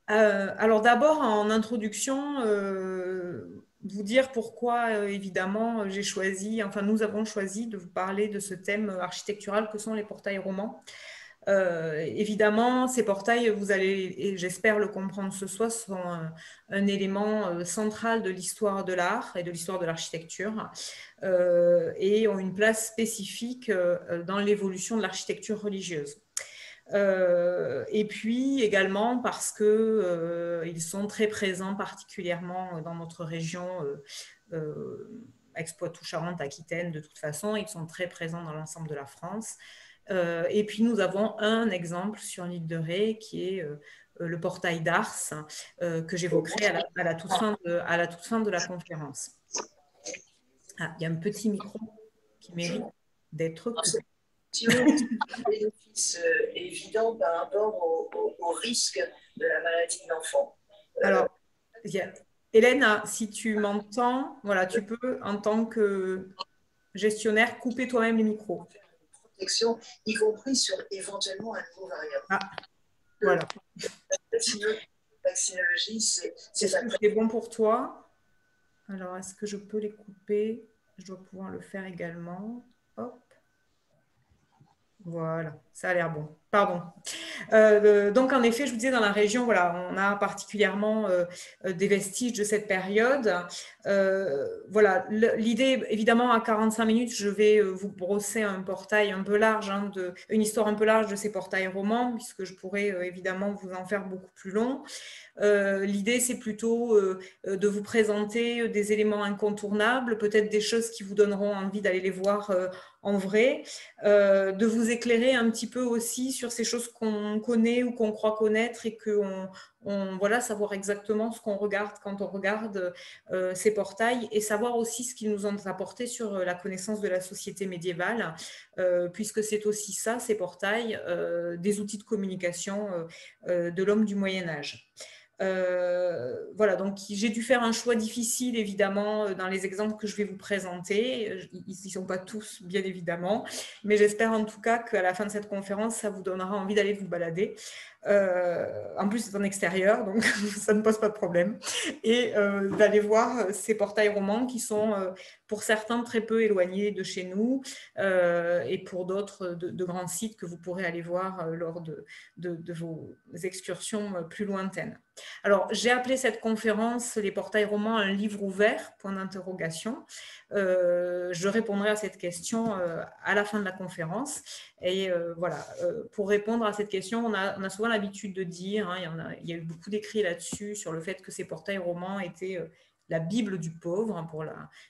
Alors d'abord, en introduction, vous dire pourquoi, évidemment, j'ai choisi, enfin nous avons choisi de vous parler de ce thème architectural que sont les portails romans. Évidemment, ces portails, vous allez, et j'espère le comprendre ce soir, sont un élément central de l'histoire de l'art et de l'histoire de l'architecture, et ont une place spécifique dans l'évolution de l'architecture religieuse. Et puis également parce que ils sont très présents particulièrement dans notre région Poitou-Charentes-Aquitaine. De toute façon, ils sont très présents dans l'ensemble de la France. Et puis nous avons un exemple sur l'île de Ré qui est le portail d'Ars, que j'évoquerai à la toute fin à la toute fin de la conférence. Ah, il y a un petit micro qui mérite d'être coupé. Bénéfice évident par rapport au risque de la maladie de l'enfant. Alors, Hélène, si tu m'entends, voilà, tu peux, en tant que gestionnaire, couper toi-même les micros. Protection, y compris sur éventuellement un nouveau variant. Ah, voilà. La vaccinologie, c'est ça. C'est bon pour toi? Alors, est-ce que je peux les couper? Je dois pouvoir le faire également. Hop. Voilà, ça a l'air bon. Pardon. Donc, en effet, je vous disais, dans la région, voilà, on a particulièrement des vestiges de cette période. Voilà, l'idée, évidemment, à 45 minutes, je vais vous brosser un portail un peu large, hein, une histoire un peu large de ces portails romans, puisque je pourrais évidemment vous en faire beaucoup plus long. L'idée, c'est plutôt de vous présenter des éléments incontournables, peut-être des choses qui vous donneront envie d'aller les voir en vrai, de vous éclairer un petit peu aussi sur ces choses qu'on connaît ou qu'on croit connaître et qu'on voilà, savoir exactement ce qu'on regarde quand on regarde ces portails et savoir aussi ce qu'ils nous ont apporté sur la connaissance de la société médiévale, puisque c'est aussi ça, ces portails, des outils de communication de l'homme du Moyen-Âge. Voilà, donc j'ai dû faire un choix difficile évidemment dans les exemples que je vais vous présenter. Ils ne sont pas tous, bien évidemment, mais j'espère en tout cas qu'à la fin de cette conférence, ça vous donnera envie d'aller vous balader. En plus, c'est en extérieur, donc ça ne pose pas de problème. Et d'aller voir ces portails romans qui sont pour certains très peu éloignés de chez nous et pour d'autres de grands sites que vous pourrez aller voir lors de vos excursions plus lointaines. Alors, j'ai appelé cette conférence « Les portails romans, un livre ouvert ?» point d'interrogation. Je répondrai à cette question à la fin de la conférence. Et voilà, pour répondre à cette question, on a souvent l'habitude de dire, hein, il y a eu beaucoup d'écrits là-dessus, sur le fait que ces portails romans étaient la Bible du pauvre, hein, pour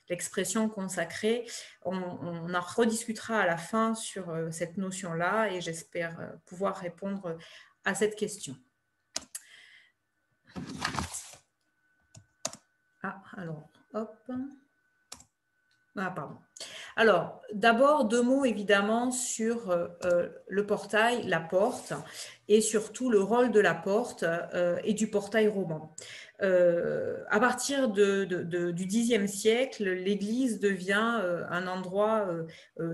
l'expression consacrée. On en rediscutera à la fin sur cette notion-là et j'espère pouvoir répondre à cette question. Ah, alors, hop. Ah, pardon. Alors, d'abord, deux mots évidemment sur le portail, la porte, et surtout le rôle de la porte et du portail roman. À partir du Xe siècle, l'Église devient un endroit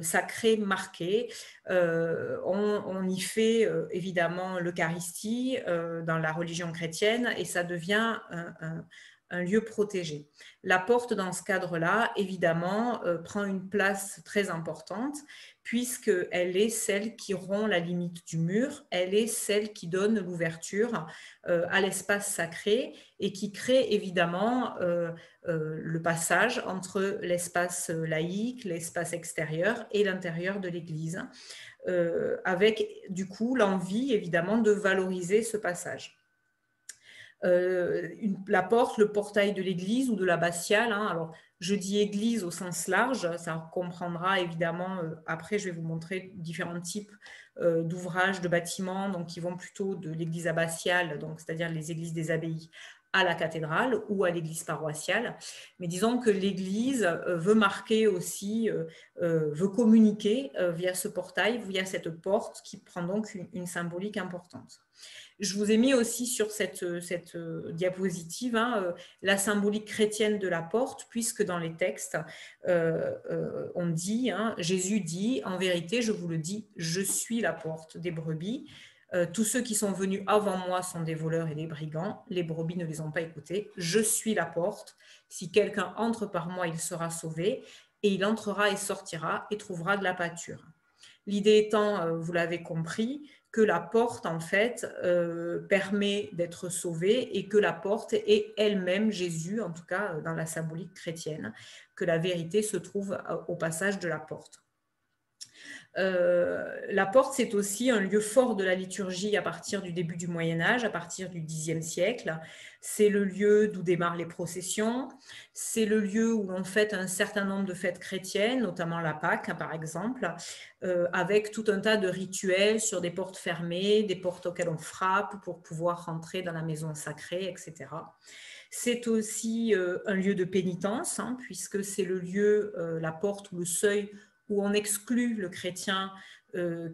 sacré marqué. On y fait évidemment l'Eucharistie dans la religion chrétienne et ça devient un lieu protégé. La porte, dans ce cadre-là, évidemment, prend une place très importante puisqu'elle est celle qui rompt la limite du mur, elle est celle qui donne l'ouverture à l'espace sacré et qui crée évidemment le passage entre l'espace laïque, l'espace extérieur et l'intérieur de l'Église, avec du coup l'envie évidemment de valoriser ce passage. La porte, le portail de l'église ou de l'abbatiale. Hein. Alors, je dis église au sens large, ça comprendra évidemment, après je vais vous montrer différents types d'ouvrages, de bâtiments, donc qui vont plutôt de l'église abbatiale, donc c'est-à-dire les églises des abbayes, à la cathédrale ou à l'église paroissiale. Mais disons que l'église veut marquer aussi, veut communiquer via ce portail, via cette porte qui prend donc une symbolique importante. Je vous ai mis aussi sur cette diapositive la symbolique chrétienne de la porte, puisque dans les textes, on dit, Jésus dit, en vérité, je vous le dis, je suis la porte des brebis. Tous ceux qui sont venus avant moi sont des voleurs et des brigands. Les brebis ne les ont pas écoutés. Je suis la porte. Si quelqu'un entre par moi, il sera sauvé. Et il entrera et sortira et trouvera de la pâture. L'idée étant, vous l'avez compris, que la porte, en fait, permet d'être sauvé et que la porte est elle-même Jésus, en tout cas dans la symbolique chrétienne, que la vérité se trouve au passage de la porte. La porte, c'est aussi un lieu fort de la liturgie à partir du début du Moyen-Âge, à partir du Xe siècle. C'est le lieu d'où démarrent les processions. C'est le lieu où l'on fête un certain nombre de fêtes chrétiennes, notamment la Pâque, par exemple, avec tout un tas de rituels sur des portes fermées, des portes auxquelles on frappe pour pouvoir rentrer dans la maison sacrée, etc. C'est aussi un lieu de pénitence, hein, puisque c'est le lieu, la porte ou le seuil où on exclut le chrétien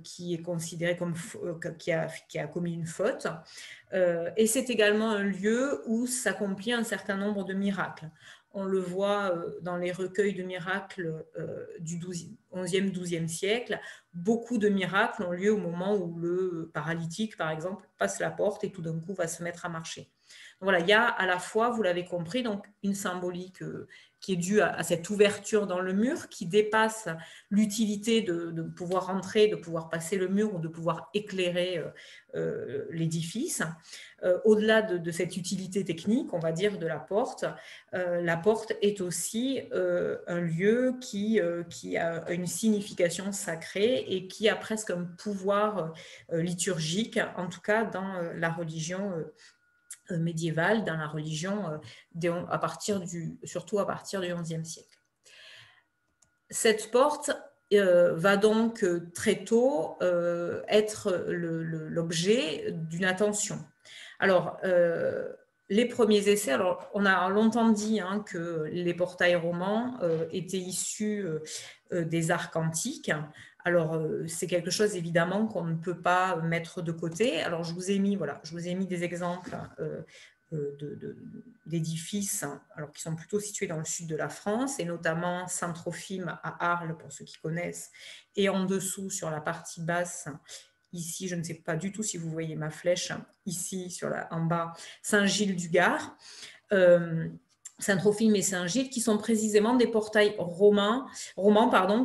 qui est considéré comme qui a commis une faute. Et c'est également un lieu où s'accomplit un certain nombre de miracles. On le voit dans les recueils de miracles du 11e, 12e siècle. Beaucoup de miracles ont lieu au moment où le paralytique, par exemple, passe la porte et tout d'un coup va se mettre à marcher. Donc voilà, il y a à la fois, vous l'avez compris, donc une symbolique qui est due à cette ouverture dans le mur, qui dépasse l'utilité de pouvoir rentrer, de pouvoir passer le mur ou de pouvoir éclairer l'édifice. Au-delà de cette utilité technique, on va dire, de la porte est aussi un lieu qui a une signification sacrée et qui a presque un pouvoir liturgique, en tout cas dans la religion médiévale, dans la religion surtout à partir du XIe siècle. Cette porte va donc très tôt être l'objet d'une attention. Alors, les premiers essais, alors on a longtemps dit hein, que les portails romans étaient issus des arcs antiques. Alors, c'est quelque chose évidemment qu'on ne peut pas mettre de côté. Alors, je vous ai mis des exemples d'édifices alors, qui sont plutôt situés dans le sud de la France, et notamment Saint-Trophime à Arles, pour ceux qui connaissent, et en dessous, sur la partie basse, ici, je ne sais pas du tout si vous voyez ma flèche, ici, en bas, Saint-Gilles-du-Gard. Saint-Trophime et Saint-Gilles, qui sont précisément des portails romans,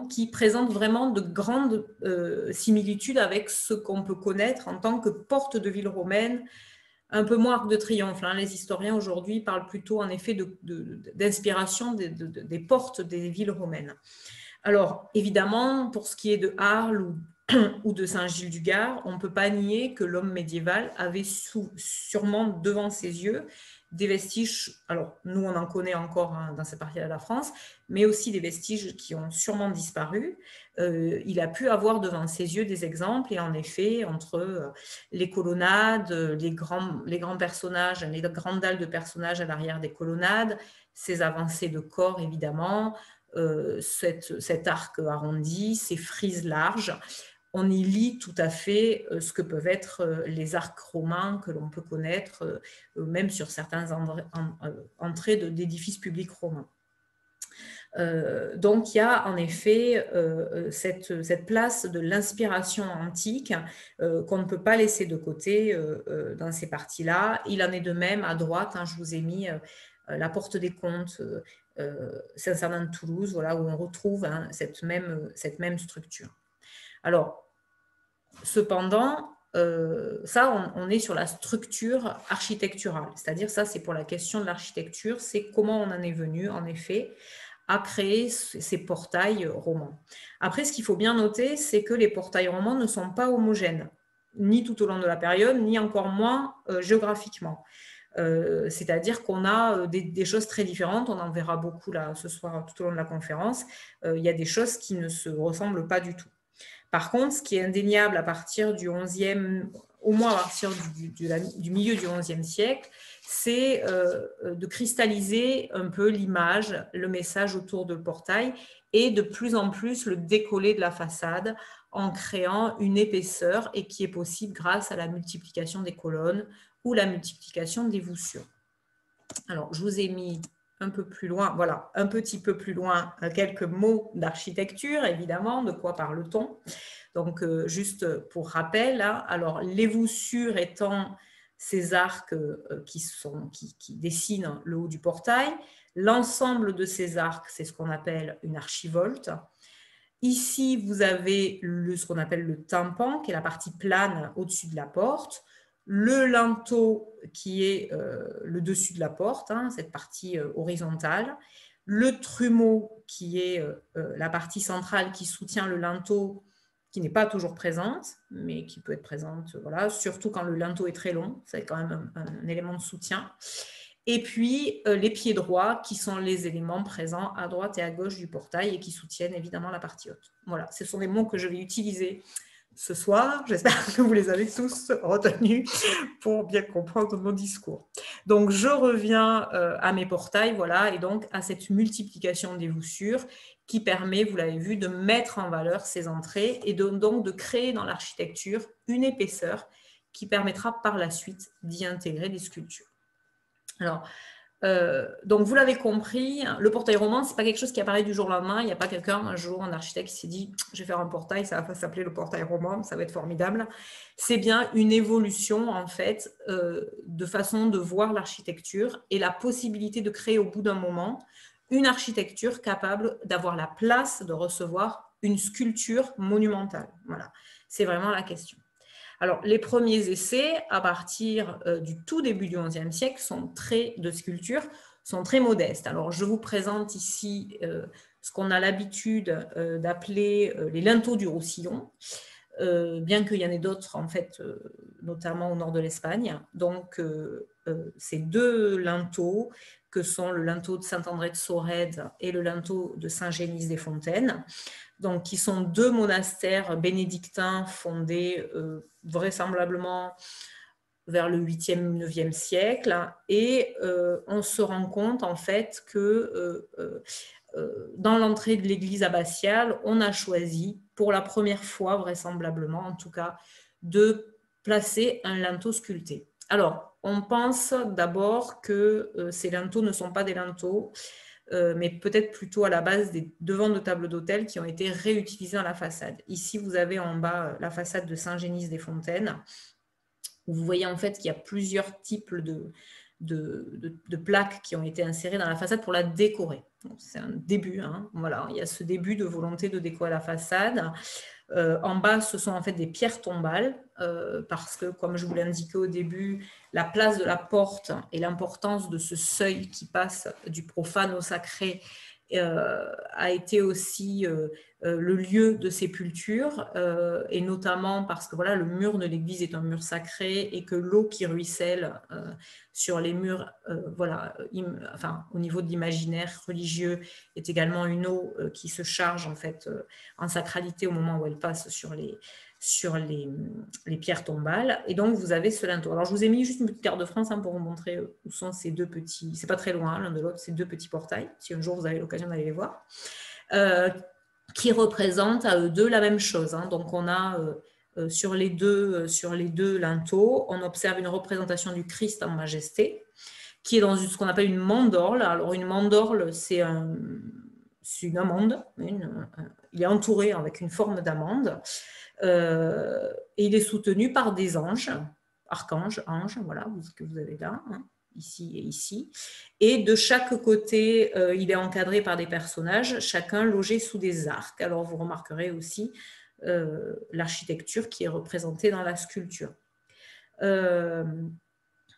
qui présentent vraiment de grandes similitudes avec ce qu'on peut connaître en tant que porte de ville romaine, un peu moins Arc de Triomphe. Hein. Les historiens aujourd'hui parlent plutôt en effet d'inspiration des portes des villes romaines. Alors, évidemment, pour ce qui est de Arles ou de Saint-Gilles-du-Gard, on ne peut pas nier que l'homme médiéval avait sûrement devant ses yeux des vestiges, alors nous on en connaît encore hein, dans cette partie-là de la France, mais aussi des vestiges qui ont sûrement disparu. Il a pu avoir devant ses yeux des exemples, et en effet, entre les colonnades, les grands personnages, les grandes dalles de personnages à l'arrière des colonnades, ces avancées de corps évidemment, cet arc arrondi, ces frises larges, on y lit tout à fait ce que peuvent être les arcs romains que l'on peut connaître, même sur certaines entrées d'édifices publics romains. Donc, il y a en effet cette place de l'inspiration antique qu'on ne peut pas laisser de côté dans ces parties-là. Il en est de même à droite, hein, je vous ai mis la Porte des Comtes, Saint-Sernin de Toulouse, voilà, où on retrouve hein, cette même structure. Alors, cependant, ça, on est sur la structure architecturale, c'est-à-dire ça, c'est pour la question de l'architecture, c'est comment on en est venu, en effet, à créer ces portails romans. Après, ce qu'il faut bien noter, c'est que les portails romans ne sont pas homogènes, ni tout au long de la période, ni encore moins géographiquement. C'est-à-dire qu'on a des choses très différentes, on en verra beaucoup là, ce soir tout au long de la conférence, il y a des choses qui ne se ressemblent pas du tout. Par contre, ce qui est indéniable à partir du 11e, au moins à partir du milieu du XIe siècle, c'est de cristalliser un peu l'image, le message autour du portail, et de plus en plus le décoller de la façade en créant une épaisseur, et qui est possible grâce à la multiplication des colonnes ou la multiplication des voussures. Alors, je vous ai mis un peu plus loin, voilà, un petit peu plus loin, quelques mots d'architecture, évidemment, de quoi parle-t-on? Donc, juste pour rappel, hein, alors les voussures étant ces arcs qui dessinent le haut du portail, l'ensemble de ces arcs, c'est ce qu'on appelle une archivolte. Ici, vous avez ce qu'on appelle le tympan, qui est la partie plane au-dessus de la porte, le linteau qui est le dessus de la porte, hein, cette partie horizontale, le trumeau qui est la partie centrale qui soutient le linteau, qui n'est pas toujours présente, mais qui peut être présente, voilà, surtout quand le linteau est très long, c'est quand même un élément de soutien. Et puis les pieds droits, qui sont les éléments présents à droite et à gauche du portail et qui soutiennent évidemment la partie haute. Voilà, ce sont des mots que je vais utiliser ce soir. J'espère que vous les avez tous retenus pour bien comprendre mon discours. Donc, je reviens à mes portails, voilà, et donc à cette multiplication des voussures qui permet, vous l'avez vu, de mettre en valeur ces entrées et donc de créer dans l'architecture une épaisseur qui permettra par la suite d'y intégrer des sculptures. Alors, donc vous l'avez compris, le portail roman, ce n'est pas quelque chose qui apparaît du jour au lendemain. Il n'y a pas quelqu'un, un jour, un architecte qui s'est dit « je vais faire un portail, ça va s'appeler le portail roman, ça va être formidable ». C'est bien une évolution, en fait, de façon de voir l'architecture et la possibilité de créer au bout d'un moment une architecture capable d'avoir la place de recevoir une sculpture monumentale. Voilà, c'est vraiment la question. Alors, les premiers essais, à partir du tout début du XIe siècle, de sculpture, sont très modestes. Alors, je vous présente ici ce qu'on a l'habitude d'appeler les linteaux du Roussillon, bien qu'il y en ait d'autres, en fait, notamment au nord de l'Espagne. Donc, ces deux linteaux, que sont le linteau de Saint-André de Sorède et le linteau de Saint-Génis-des-Fontaines, donc qui sont deux monastères bénédictins fondés vraisemblablement vers le 8e, 9e siècle. Et on se rend compte en fait que dans l'entrée de l'église abbatiale, on a choisi pour la première fois, vraisemblablement en tout cas, de placer un linteau sculpté. Alors, on pense d'abord que ces linteaux ne sont pas des linteaux, mais peut-être plutôt à la base des devants de table d'hôtel qui ont été réutilisés dans la façade. Ici, vous avez en bas la façade de Saint-Génis-des-Fontaines, où vous voyez en fait qu'il y a plusieurs types de plaques qui ont été insérées dans la façade pour la décorer. C'est un début, hein. Voilà, il y a ce début de volonté de décorer la façade. En bas, ce sont en fait des pierres tombales, parce que, comme je vous l'ai indiqué au début, la place de la porte et l'importance de ce seuil qui passe du profane au sacré a été aussi le lieu de sépulture, et notamment parce que voilà, le mur de l'église est un mur sacré et que l'eau qui ruisselle sur les murs, voilà, enfin, au niveau de l'imaginaire religieux, est également une eau qui se charge en fait en sacralité au moment où elle passe sur les pierres tombales. Et donc, vous avez ce linteau. Alors, je vous ai mis juste une petite carte de France pour vous montrer où sont ces deux petits... C'est pas très loin l'un de l'autre, ces deux petits portails, si un jour vous avez l'occasion d'aller les voir, qui représentent à eux deux la même chose. Hein. Donc, on a sur les deux linteaux, on observe une représentation du Christ en majesté, qui est dans ce qu'on appelle une mandorle. Alors, une mandorle, c'est une amande. Il est entouré avec une forme d'amande. Et il est soutenu par des anges, archanges, anges, voilà, que vous avez là, hein, ici et ici. Et de chaque côté, il est encadré par des personnages, chacun logé sous des arcs. Alors, vous remarquerez aussi l'architecture qui est représentée dans la sculpture.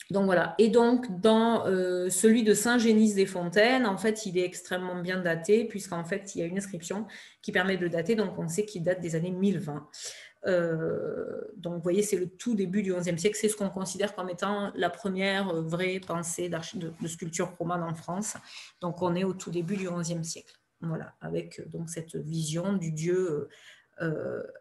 Donc voilà, et donc dans celui de Saint-Génis-des-Fontaines, en fait, il est extrêmement bien daté, puisqu'en fait, il y a une inscription qui permet de le dater, donc on sait qu'il date des années 1020. Donc vous voyez, c'est le tout début du XIe siècle, c'est ce qu'on considère comme étant la première vraie pensée de sculpture romane en France. Donc on est au tout début du XIe siècle, voilà, avec donc cette vision du Dieu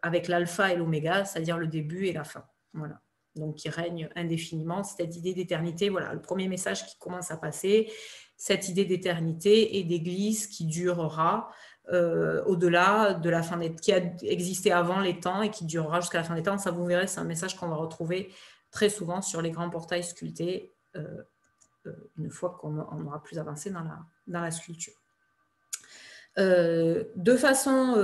avec l'alpha et l'oméga, c'est-à-dire le début et la fin, voilà. Donc qui règne indéfiniment, cette idée d'éternité, voilà, le premier message qui commence à passer, cette idée d'éternité et d'église qui durera au-delà de la fin des temps, qui a existé avant les temps et qui durera jusqu'à la fin des temps. Ça, vous verrez, c'est un message qu'on va retrouver très souvent sur les grands portails sculptés une fois qu'on aura plus avancé dans la sculpture. De façon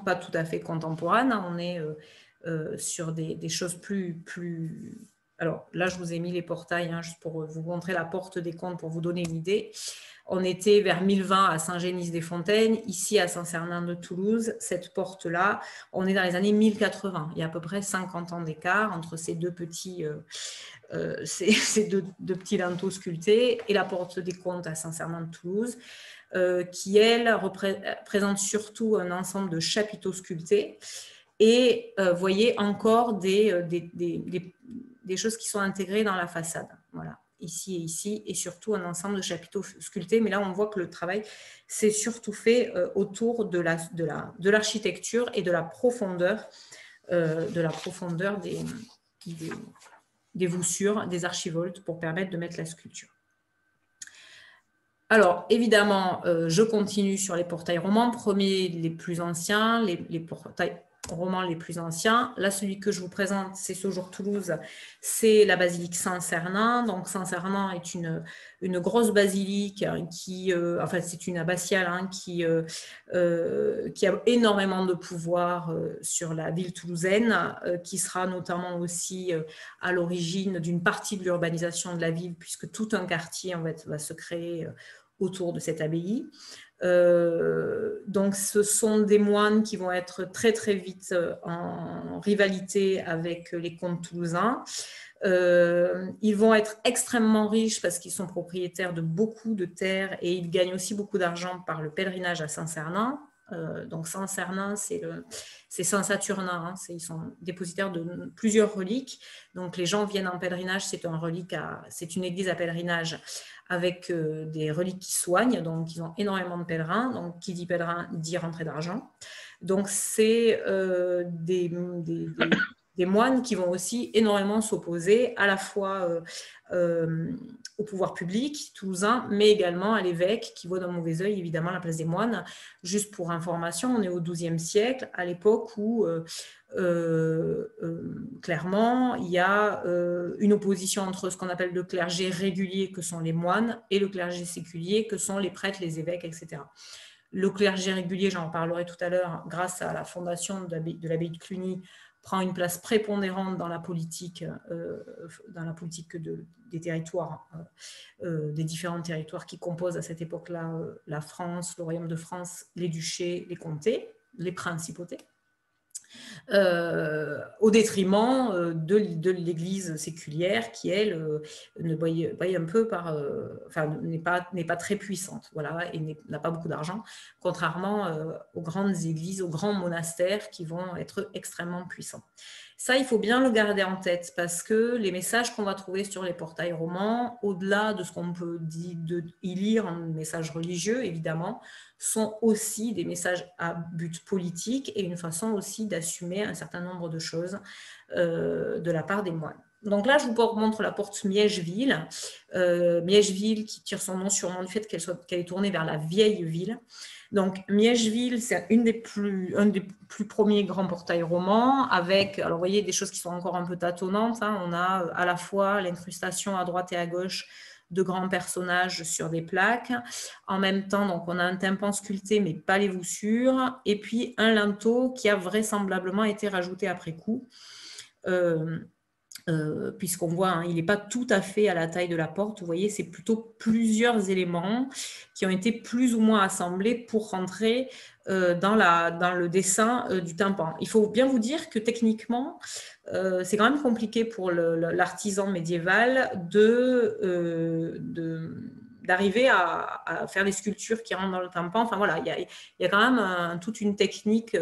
pas tout à fait contemporaine, on est sur des choses plus... Alors là, je vous ai mis les portails, hein, juste pour vous montrer la porte des Comtes, pour vous donner une idée. On était vers 1020 à Saint-Génis-des-Fontaines, ici à Saint-Cernin de Toulouse, cette porte-là, on est dans les années 1080. Il y a à peu près 50 ans d'écart entre ces deux petits, ces deux petits linteaux sculptés et la porte des Comtes à Saint-Cernin de Toulouse, qui, elle, présente surtout un ensemble de chapiteaux sculptés. Et vous voyez encore des choses qui sont intégrées dans la façade. Voilà, ici et ici, et surtout un ensemble de chapiteaux sculptés. Mais là, on voit que le travail s'est surtout fait autour de l'architecture et de la profondeur des voussures, des archivoltes, pour permettre de mettre la sculpture. Alors, évidemment, je continue sur les portails romans, premiers les plus anciens, les portails romans les plus anciens. Là, celui que je vous présente, c'est Séjour Toulouse, c'est la basilique Saint-Cernin. Donc, Saint-Cernin est une grosse basilique qui, enfin, c'est une abbatiale hein, qui a énormément de pouvoir sur la ville toulousaine, qui sera notamment aussi à l'origine d'une partie de l'urbanisation de la ville, puisque tout un quartier en fait, va se créer autour de cette abbaye. Donc, ce sont des moines qui vont être très très vite en rivalité avec les comtes toulousains. Ils vont être extrêmement riches parce qu'ils sont propriétaires de beaucoup de terres et ils gagnent aussi beaucoup d'argent par le pèlerinage à Saint-Cernin. Donc Saint-Cernin, c'est Saint-Saturnin, hein, ils sont dépositaires de plusieurs reliques. Donc les gens viennent en pèlerinage, c'est une église à pèlerinage avec des reliques qui soignent, donc ils ont énormément de pèlerins. Donc qui dit pèlerin dit rentrée d'argent. Donc c'est des moines qui vont aussi énormément s'opposer à la fois au pouvoir public toulousain, mais également à l'évêque qui voit d'un mauvais œil évidemment la place des moines. Juste pour information, on est au XIIe siècle, à l'époque où clairement il y a une opposition entre ce qu'on appelle le clergé régulier que sont les moines et le clergé séculier que sont les prêtres, les évêques, etc. Le clergé régulier, j'en reparlerai tout à l'heure, grâce à la fondation de l'abbaye de Cluny, prend une place prépondérante dans la politique des territoires, des différents territoires qui composent à cette époque-là la France, le royaume de France, les duchés, les comtés, les principautés. Au détriment de l'église séculière qui, elle, n'est pas très puissante, voilà, et n'a pas beaucoup d'argent, contrairement aux grandes églises, aux grands monastères qui vont être extrêmement puissants. Ça, il faut bien le garder en tête parce que les messages qu'on va trouver sur les portails romans, au-delà de ce qu'on peut y lire en messages religieux, évidemment, sont aussi des messages à but politique et une façon aussi d'assumer un certain nombre de choses de la part des moines. Donc là, je vous montre la porte Miègeville. Miègeville qui tire son nom sûrement du fait qu'elle est tournée vers la vieille ville. Donc Miègeville, c'est un des plus premiers grands portails romans avec, alors vous voyez, des choses qui sont encore un peu tâtonnantes. Hein. On a à la fois l'incrustation à droite et à gauche de grands personnages sur des plaques. En même temps, donc, on a un tympan sculpté, mais pas les voussures. Et puis, un linteau qui a vraisemblablement été rajouté après coup. Puisqu'on voit, hein, il n'est pas tout à fait à la taille de la porte. Vous voyez, c'est plutôt plusieurs éléments qui ont été plus ou moins assemblés pour rentrer dans le dessin du tympan. Il faut bien vous dire que techniquement, c'est quand même compliqué pour l'artisan médiéval d'arriver à faire des sculptures qui rentrent dans le tympan. Enfin voilà, il y a quand même toute une technique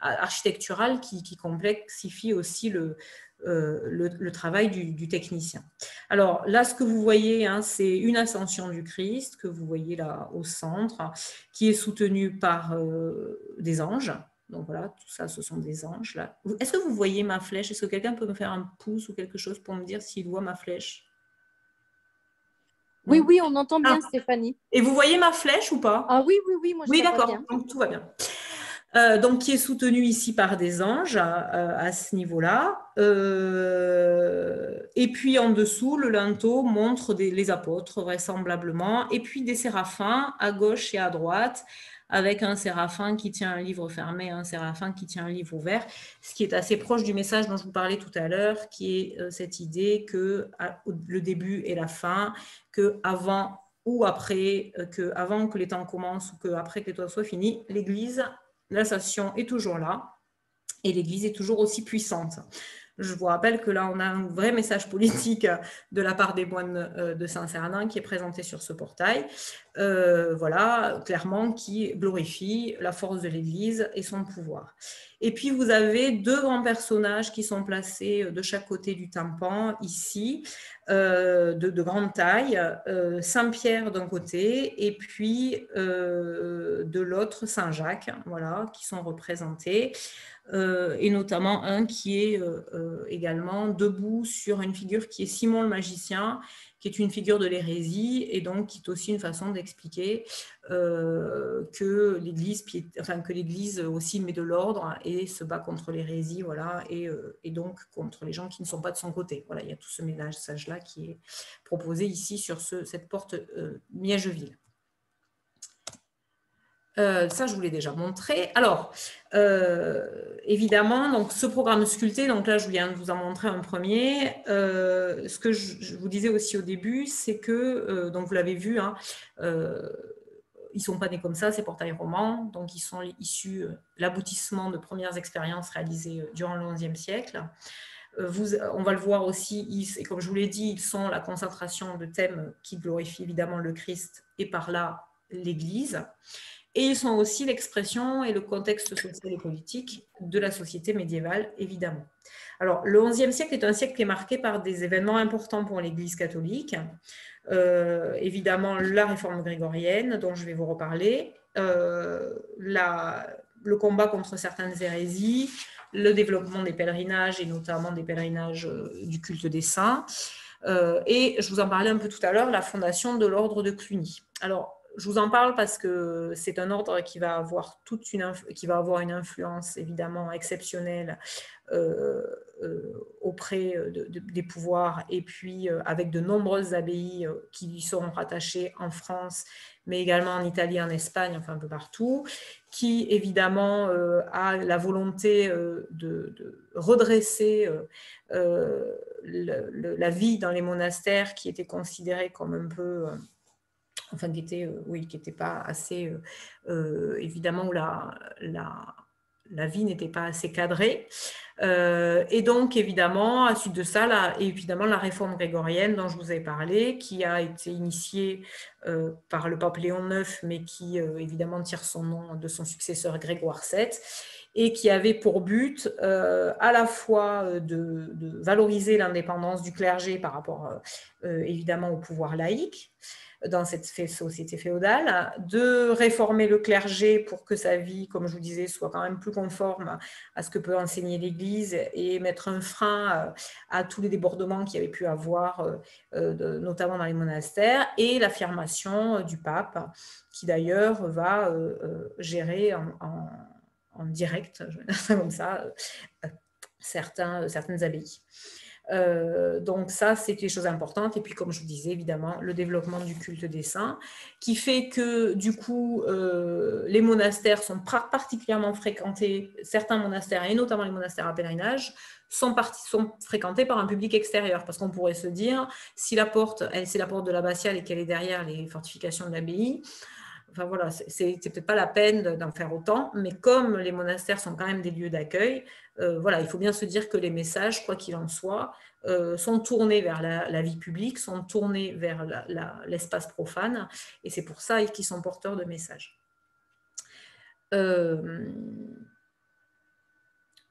architecturale qui complexifie aussi le travail du technicien. Alors là, ce que vous voyez, hein, c'est une ascension du Christ que vous voyez là au centre, qui est soutenue par des anges. Donc voilà, tout ça, ce sont des anges là. Est-ce que vous voyez ma flèche? Est-ce que quelqu'un peut me faire un pouce ou quelque chose pour me dire s'il voit ma flèche? Oui, oui, on entend bien, Stéphanie. Et vous voyez ma flèche ou pas? Ah oui, oui, oui, moi je oui, la vois bien. bien. Donc tout va bien. Donc, qui est soutenu ici par des anges à ce niveau-là. Et puis en dessous, le linteau montre les apôtres vraisemblablement, et puis des séraphins à gauche et à droite, avec un séraphin qui tient un livre fermé, un séraphin qui tient un livre ouvert, ce qui est assez proche du message dont je vous parlais tout à l'heure, qui est cette idée que le début et la fin, que avant ou après, que avant que les temps commencent ou qu'après que les temps soient finis, l'Église, l'ascension est toujours là et l'Église est toujours aussi puissante. Je vous rappelle que là, on a un vrai message politique de la part des moines de Saint-Cernin qui est présenté sur ce portail, voilà, clairement, qui glorifie la force de l'Église et son pouvoir. Et puis, vous avez deux grands personnages qui sont placés de chaque côté du tympan, ici, de grande taille, Saint-Pierre d'un côté et puis de l'autre, Saint-Jacques, voilà, qui sont représentés. Et notamment un qui est également debout sur une figure qui est Simon le magicien, qui est une figure de l'hérésie, et donc qui est aussi une façon d'expliquer que l'Église aussi met de l'ordre et se bat contre l'hérésie, voilà, et donc contre les gens qui ne sont pas de son côté. Voilà, il y a tout ce message-là qui est proposé ici sur cette porte Miègeville. Ça, je vous l'ai déjà montré. Alors, évidemment, donc, ce programme sculpté, donc là, je viens de vous en montrer un premier. Ce que je vous disais aussi au début, c'est que, donc vous l'avez vu, hein, ils ne sont pas nés comme ça, ces portails romans. Donc, ils sont issus de l'aboutissement de premières expériences réalisées durant le XIe siècle. On va le voir aussi, et comme je vous l'ai dit, ils sont la concentration de thèmes qui glorifient évidemment le Christ et par là l'Église. Et ils sont aussi l'expression et le contexte social et politique de la société médiévale, évidemment. Alors, le XIe siècle est un siècle qui est marqué par des événements importants pour l'Église catholique. Évidemment, la réforme grégorienne, dont je vais vous reparler, le combat contre certaines hérésies, le développement des pèlerinages, et notamment des pèlerinages du culte des saints. Et je vous en parlais un peu tout à l'heure, la fondation de l'ordre de Cluny. Alors, je vous en parle parce que c'est un ordre qui va avoir une influence évidemment exceptionnelle auprès des pouvoirs, et puis avec de nombreuses abbayes qui lui seront rattachées en France, mais également en Italie, en Espagne, enfin un peu partout, qui évidemment a la volonté de redresser la vie dans les monastères qui était considérée comme un peu... enfin, qui n'était pas assez, évidemment, où la vie n'était pas assez cadrée. Et donc, évidemment, à la suite de ça, évidemment, la réforme grégorienne dont je vous ai parlé, qui a été initiée par le pape Léon IX, mais qui, évidemment, tire son nom de son successeur Grégoire VII, et qui avait pour but à la fois de valoriser l'indépendance du clergé par rapport, évidemment, au pouvoir laïque, dans cette société féodale, de réformer le clergé pour que sa vie, comme je vous disais, soit quand même plus conforme à ce que peut enseigner l'Église, et mettre un frein à tous les débordements qu'il y avait pu avoir, notamment dans les monastères, et l'affirmation du pape, qui d'ailleurs va gérer en direct, je vais dire ça comme ça, certaines abbayes. Donc ça, c'est des choses importantes. Et puis, comme je vous disais, évidemment, le développement du culte des saints, qui fait que, du coup, les monastères sont particulièrement fréquentés. Certains monastères, et notamment les monastères à pèlerinage, sont fréquentés par un public extérieur. Parce qu'on pourrait se dire, si la porte, c'est la porte de l'abbatiale et qu'elle est derrière les fortifications de l'abbaye, enfin voilà, c'est peut-être pas la peine d'en faire autant, mais comme les monastères sont quand même des lieux d'accueil, voilà, il faut bien se dire que les messages, quoi qu'il en soit, sont tournés vers la vie publique, sont tournés vers l'espace profane, et c'est pour ça qu'ils sont porteurs de messages.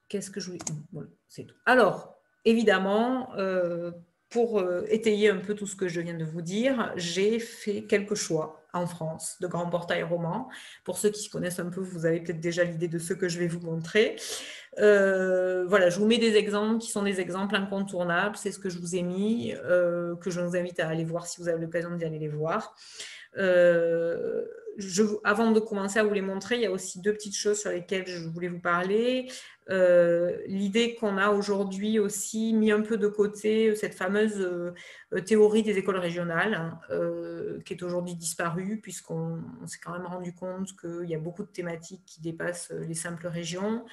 Qu'est-ce que je voulais... Voilà, c'est tout. Alors, évidemment, pour étayer un peu tout ce que je viens de vous dire, j'ai fait quelques choix en France de grands portails romans. Pour ceux qui connaissent un peu, vous avez peut-être déjà l'idée de ce que je vais vous montrer. Voilà, je vous mets des exemples qui sont des exemples incontournables. C'est ce que je vous ai mis, que je vous invite à aller voir si vous avez l'occasion d'y aller les voir. avant de commencer à vous les montrer, il y a aussi deux petites choses sur lesquelles je voulais vous parler. L'idée qu'on a aujourd'hui aussi mis un peu de côté cette fameuse théorie des écoles régionales, hein, qui est aujourd'hui disparue, puisqu'on s'est quand même rendu compte qu'il y a beaucoup de thématiques qui dépassent les simples régions,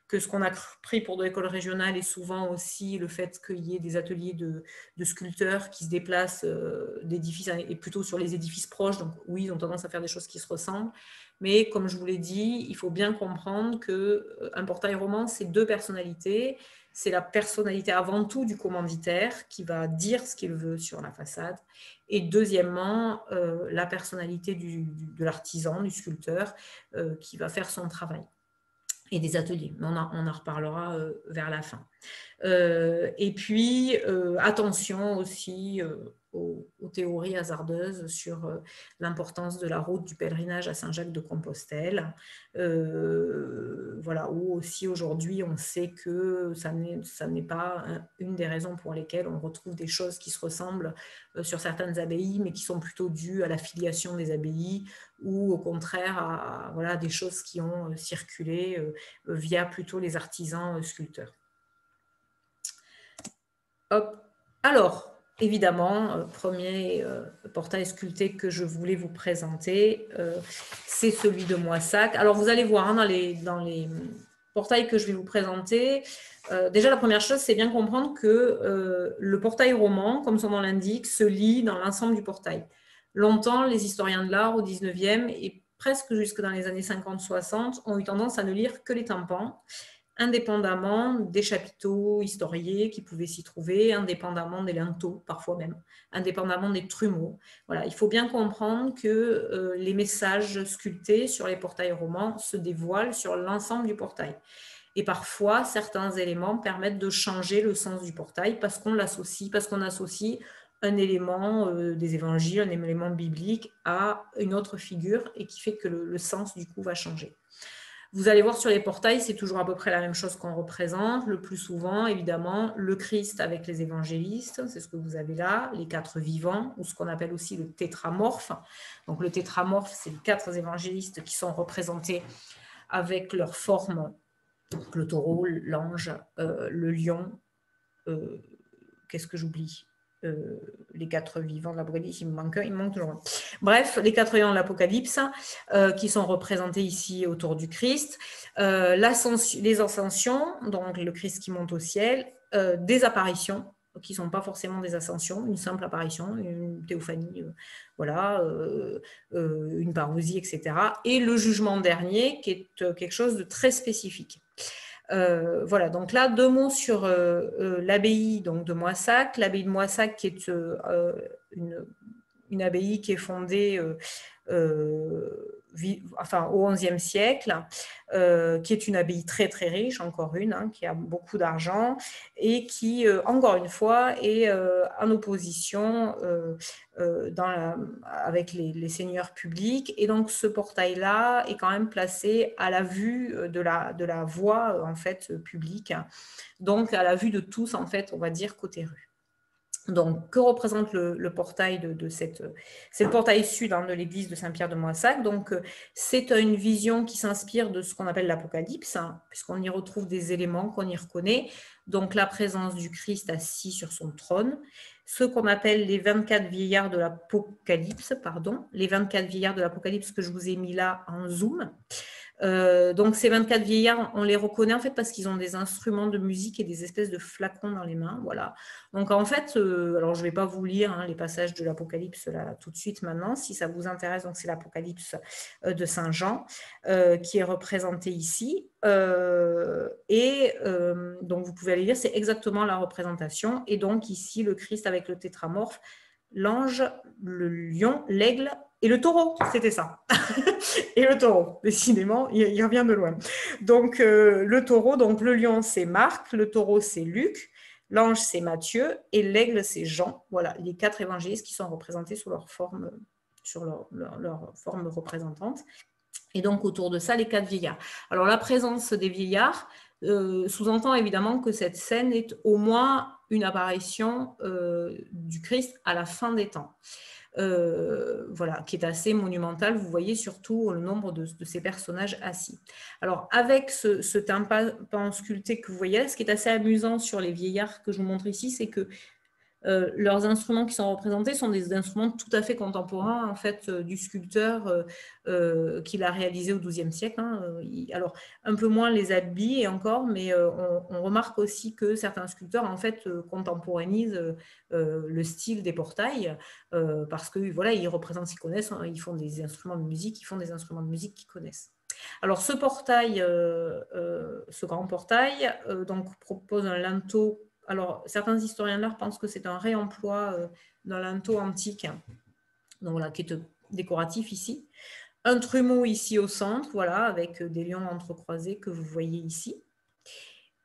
que ce qu'on a pris pour de l'école régionale est souvent aussi le fait qu'il y ait des ateliers de sculpteurs qui se déplacent d'édifices et plutôt sur les édifices proches. Donc oui, ils ont tendance à faire des choses qui se ressemblent. Mais comme je vous l'ai dit, il faut bien comprendre qu'un portail roman, c'est deux personnalités. C'est la personnalité avant tout du commanditaire qui va dire ce qu'il veut sur la façade. Et deuxièmement, la personnalité de l'artisan, du sculpteur, qui va faire son travail. Et des ateliers, mais on en reparlera vers la fin. Et puis, attention aussi aux théories hasardeuses sur l'importance de la route du pèlerinage à Saint-Jacques-de-Compostelle. Voilà, où aussi aujourd'hui, on sait que ça n'est pas une des raisons pour lesquelles on retrouve des choses qui se ressemblent sur certaines abbayes, mais qui sont plutôt dues à la filiation des abbayes ou au contraire à voilà, des choses qui ont circulé via plutôt les artisans sculpteurs. Hop. Alors, évidemment, premier portail sculpté que je voulais vous présenter, c'est celui de Moissac. Alors, vous allez voir, hein, dans les portails que je vais vous présenter, déjà, la première chose, c'est bien comprendre que le portail roman, comme son nom l'indique, se lit dans l'ensemble du portail. Longtemps, les historiens de l'art au 19e et presque jusque dans les années 50-60 ont eu tendance à ne lire que les tympans, indépendamment des chapiteaux historiés qui pouvaient s'y trouver, indépendamment des linteaux, parfois même, indépendamment des trumeaux. Voilà, il faut bien comprendre que les messages sculptés sur les portails romans se dévoilent sur l'ensemble du portail. Et parfois, certains éléments permettent de changer le sens du portail parce qu'on associe un élément des évangiles, un élément biblique à une autre figure et qui fait que le sens du coup va changer. Vous allez voir sur les portails, c'est toujours à peu près la même chose qu'on représente. Le plus souvent, évidemment, le Christ avec les évangélistes, c'est ce que vous avez là, les 4 vivants, ou ce qu'on appelle aussi le tétramorphe. Donc le tétramorphe, c'est les 4 évangélistes qui sont représentés avec leur forme, le taureau, l'ange, le lion, qu'est-ce que j'oublie ? Les 4 vivants de l'Apocalypse, il me manque toujours un. Bref, les 4 vivants de l'Apocalypse qui sont représentés ici autour du Christ, les ascensions, donc le Christ qui monte au ciel, des apparitions qui ne sont pas forcément des ascensions, une simple apparition, une théophanie, voilà, une parousie, etc. Et le jugement dernier qui est quelque chose de très spécifique. Voilà, donc là, 2 mots sur l'abbaye de Moissac. L'abbaye de Moissac qui est une abbaye qui est fondée au XIe siècle, qui est une abbaye très très riche, encore une, hein, qui a beaucoup d'argent et qui, encore une fois, est en opposition avec les seigneurs publics. Et donc ce portail-là est quand même placé à la vue de la voie en fait publique, donc à la vue de tous en fait, on va dire côté rue. Donc, que représente le portail c'est le portail sud, hein, de l'église de Saint-Pierre de Moissac. Donc, c'est une vision qui s'inspire de ce qu'on appelle l'Apocalypse, hein, puisqu'on y retrouve des éléments qu'on y reconnaît. Donc, la présence du Christ assis sur son trône, ce qu'on appelle les 24 vieillards de l'Apocalypse, les 24 vieillards de l'Apocalypse que je vous ai mis là en zoom. Donc ces 24 vieillards, on les reconnaît en fait parce qu'ils ont des instruments de musique et des espèces de flacons dans les mains, voilà. Donc en fait, alors je ne vais pas vous lire les passages de l'Apocalypse là tout de suite maintenant, si ça vous intéresse. Donc c'est l'Apocalypse de Saint Jean qui est représenté ici, donc vous pouvez aller lire, c'est exactement la représentation. Et donc ici le Christ avec le tétramorphe, l'ange, le lion, l'aigle et le taureau, c'était ça. Et le taureau, décidément, il revient de loin. Donc, le taureau, donc le lion, c'est Marc, le taureau, c'est Luc, l'ange, c'est Matthieu, et l'aigle, c'est Jean. Voilà, les 4 évangélistes qui sont représentés sous leur forme, leur forme représentante. Et donc, autour de ça, les 4 vieillards. Alors, la présence des vieillards, sous-entend évidemment que cette scène est au moins une apparition du Christ à la fin des temps. Voilà, qui est assez monumentale. Vous voyez surtout le nombre de ces personnages assis. Alors, avec ce tympan sculpté que vous voyez, ce qui est assez amusant sur les vieillards que je vous montre ici, c'est que leurs instruments qui sont représentés sont des instruments tout à fait contemporains en fait du sculpteur qu'il a réalisé au XIIe siècle. Hein. Alors un peu moins les habits et encore, mais on remarque aussi que certains sculpteurs en fait contemporanisent le style des portails parce que voilà, ils représentent ce qu'ils connaissent, hein, ils font des instruments de musique, ils font des instruments de musique qu'ils connaissent. Alors ce portail, ce grand portail, donc propose un linteau. Alors, certains historiens de l'art pensent que c'est un réemploi d'un linteau antique, donc voilà, qui est décoratif ici. Un trumeau ici au centre, voilà, avec des lions entrecroisés que vous voyez ici.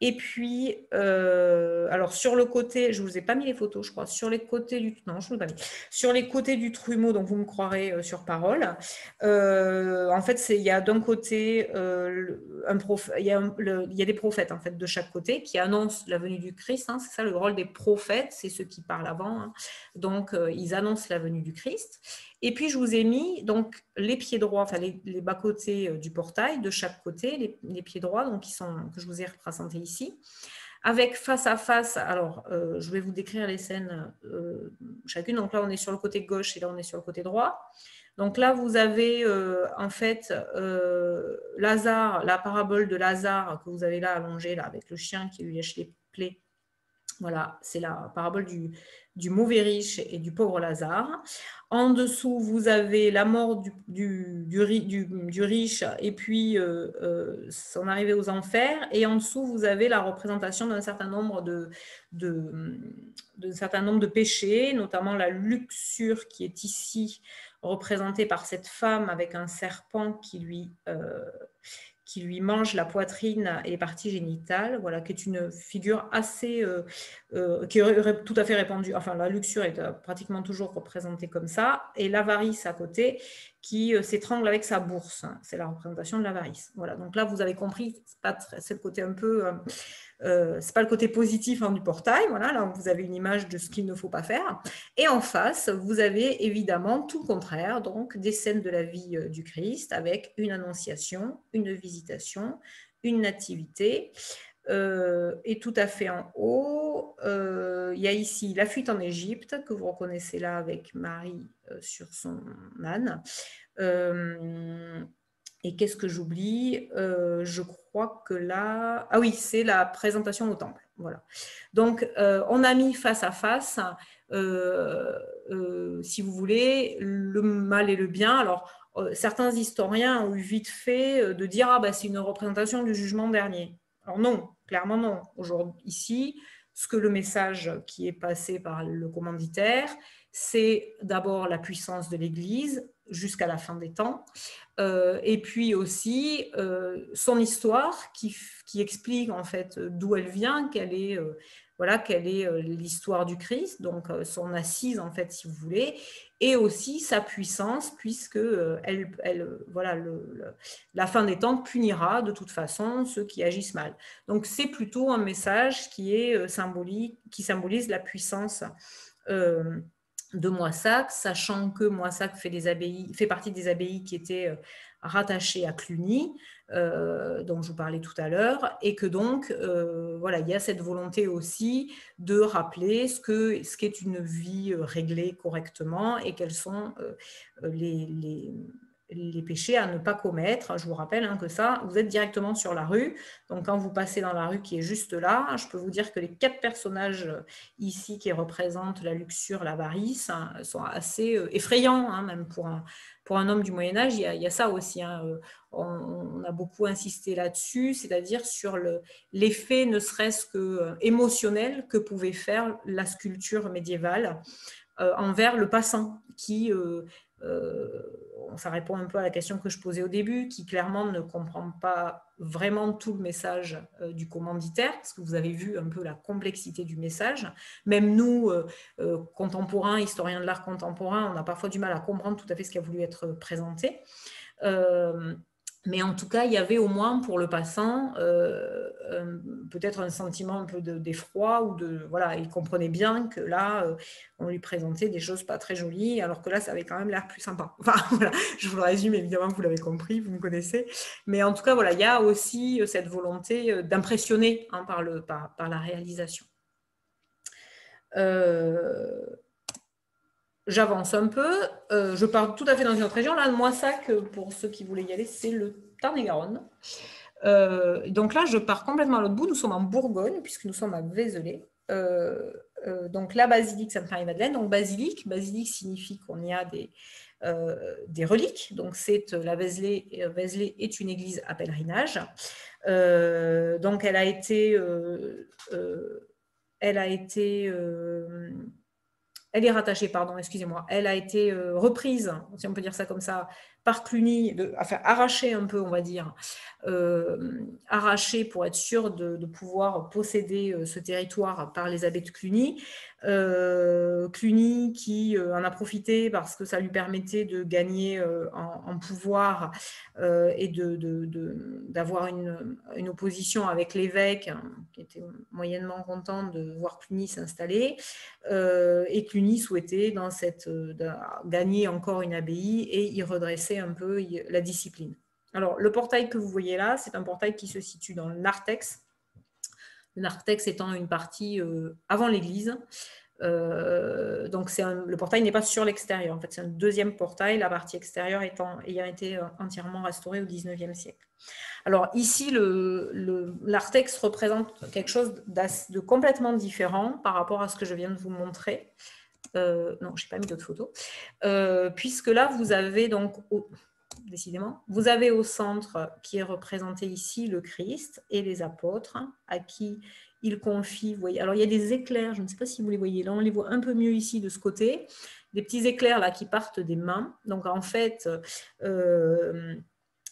Et puis, alors sur le côté, je ne vous ai pas mis les photos, je crois, sur les côtés du... Non, je ne vous ai pas mis. Sur les côtés du trumeau, donc vous me croirez sur parole, en fait, il y a d'un côté, il y a des prophètes en fait, de chaque côté qui annoncent la venue du Christ, hein, c'est ça le rôle des prophètes, c'est ceux qui parlent avant, hein. Donc ils annoncent la venue du Christ. Et puis, je vous ai mis donc, les pieds droits, enfin les bas-côtés du portail, de chaque côté, les pieds droits donc, que je vous ai représentés ici, avec face à face. Alors, je vais vous décrire les scènes chacune. Donc là, on est sur le côté gauche et là, on est sur le côté droit. Donc là, vous avez en fait Lazare, la parabole de Lazare que vous avez là allongée, là, avec le chien qui lui lèche les plaies. Voilà, c'est la parabole du mauvais riche et du pauvre Lazare. En dessous, vous avez la mort du riche et puis son arrivée aux enfers. Et en dessous, vous avez la représentation d'un certain nombre de péchés, notamment la luxure qui est ici représentée par cette femme avec un serpent qui lui mange la poitrine et les parties génitales, voilà, qui est une figure assez, qui est tout à fait répandue. Enfin, la luxure est pratiquement toujours représentée comme ça, et l'avarice à côté, qui s'étrangle avec sa bourse. C'est la représentation de l'avarice. Voilà, donc là, vous avez compris, c'est le côté un peu... c'est pas le côté positif du portail, voilà, là vous avez une image de ce qu'il ne faut pas faire. Et en face, vous avez évidemment tout le contraire, donc des scènes de la vie du Christ avec une annonciation, une visitation, une nativité. Et tout à fait en haut, il y a ici la fuite en Égypte, que vous reconnaissez là avec Marie sur son âne. Et qu'est-ce que j'oublie? Je crois que là... Ah oui, c'est la présentation au temple. Voilà. Donc, on a mis face à face, si vous voulez, le mal et le bien. Alors, certains historiens ont eu vite fait de dire « Ah, bah, c'est une représentation du jugement dernier ». Alors non, clairement non. Aujourd'hui, ici, ce que le message qui est passé par le commanditaire, c'est d'abord la puissance de l'Église jusqu'à la fin des temps, et puis aussi son histoire qui explique en fait d'où elle vient, quelle est l'histoire du Christ, donc son assise en fait si vous voulez, et aussi sa puissance puisque la fin des temps punira de toute façon ceux qui agissent mal. Donc c'est plutôt un message qui est symbolique, qui symbolise la puissance de Moissac, sachant que Moissac fait partie des abbayes qui étaient rattachées à Cluny, dont je vous parlais tout à l'heure, et que donc, voilà, il y a cette volonté aussi de rappeler ce qu'est une vie réglée correctement et quels sont les péchés à ne pas commettre. Je vous rappelle que ça, vous êtes directement sur la rue. Donc, quand vous passez dans la rue qui est juste là, je peux vous dire que les 4 personnages ici qui représentent la luxure, l'avarice, sont assez effrayants, même pour un homme du Moyen-Âge. Il y a ça aussi. On a beaucoup insisté là-dessus, c'est-à-dire sur l'effet ne serait-ce que émotionnel que pouvait faire la sculpture médiévale envers le passant qui... ça répond un peu à la question que je posais au début, qui clairement ne comprend pas vraiment tout le message du commanditaire, parce que vous avez vu un peu la complexité du message. Même nous, contemporains, historiens de l'art contemporain, on a parfois du mal à comprendre tout à fait ce qui a voulu être présenté. Mais en tout cas, il y avait au moins pour le passant peut-être un sentiment un peu d'effroi ou voilà, il comprenait bien que là, on lui présentait des choses pas très jolies, alors que là, ça avait quand même l'air plus sympa. Enfin, voilà, je vous le résume, évidemment, vous l'avez compris, vous me connaissez. Mais en tout cas, voilà, il y a aussi cette volonté d'impressionner hein, par la réalisation. J'avance un peu, je pars tout à fait dans une autre région. Là, Moissac, pour ceux qui voulaient y aller, c'est le Tarn-et-Garonne. Donc là, je pars complètement à l'autre bout. Nous sommes en Bourgogne, puisque nous sommes à Vézelay. Donc la basilique Sainte-Marie-Madeleine. Donc basilique signifie qu'on y a des reliques. Donc c'est la Vézelay. Vézelay est une église à pèlerinage. Donc elle a été elle est rattachée, pardon, excusez-moi, elle a été reprise, si on peut dire ça comme ça, par Cluny, enfin arrachée un peu, on va dire, arrachée pour être sûr de pouvoir posséder ce territoire par les abbés de Cluny. Cluny qui en a profité parce que ça lui permettait de gagner en pouvoir et d'avoir une opposition avec l'évêque qui était moyennement content de voir Cluny s'installer. Et Cluny souhaitait gagner encore une abbaye et y redresser un peu la discipline. Alors, le portail que vous voyez là, c'est un portail qui se situe dans le narthex. Le narthex étant une partie avant l'église. Donc, le portail n'est pas sur l'extérieur. En fait, c'est un deuxième portail, la partie extérieure ayant été entièrement restaurée au XIXe siècle. Alors ici, l'artex représente quelque chose de complètement différent par rapport à ce que je viens de vous montrer. Non, je n'ai pas mis d'autres photos. Puisque là, vous avez donc, décidément, vous avez au centre qui est représenté ici le Christ et les apôtres à qui il confie, vous voyez, alors il y a des éclairs, je ne sais pas si vous les voyez, là on les voit un peu mieux ici de ce côté, des petits éclairs là qui partent des mains. Donc en fait,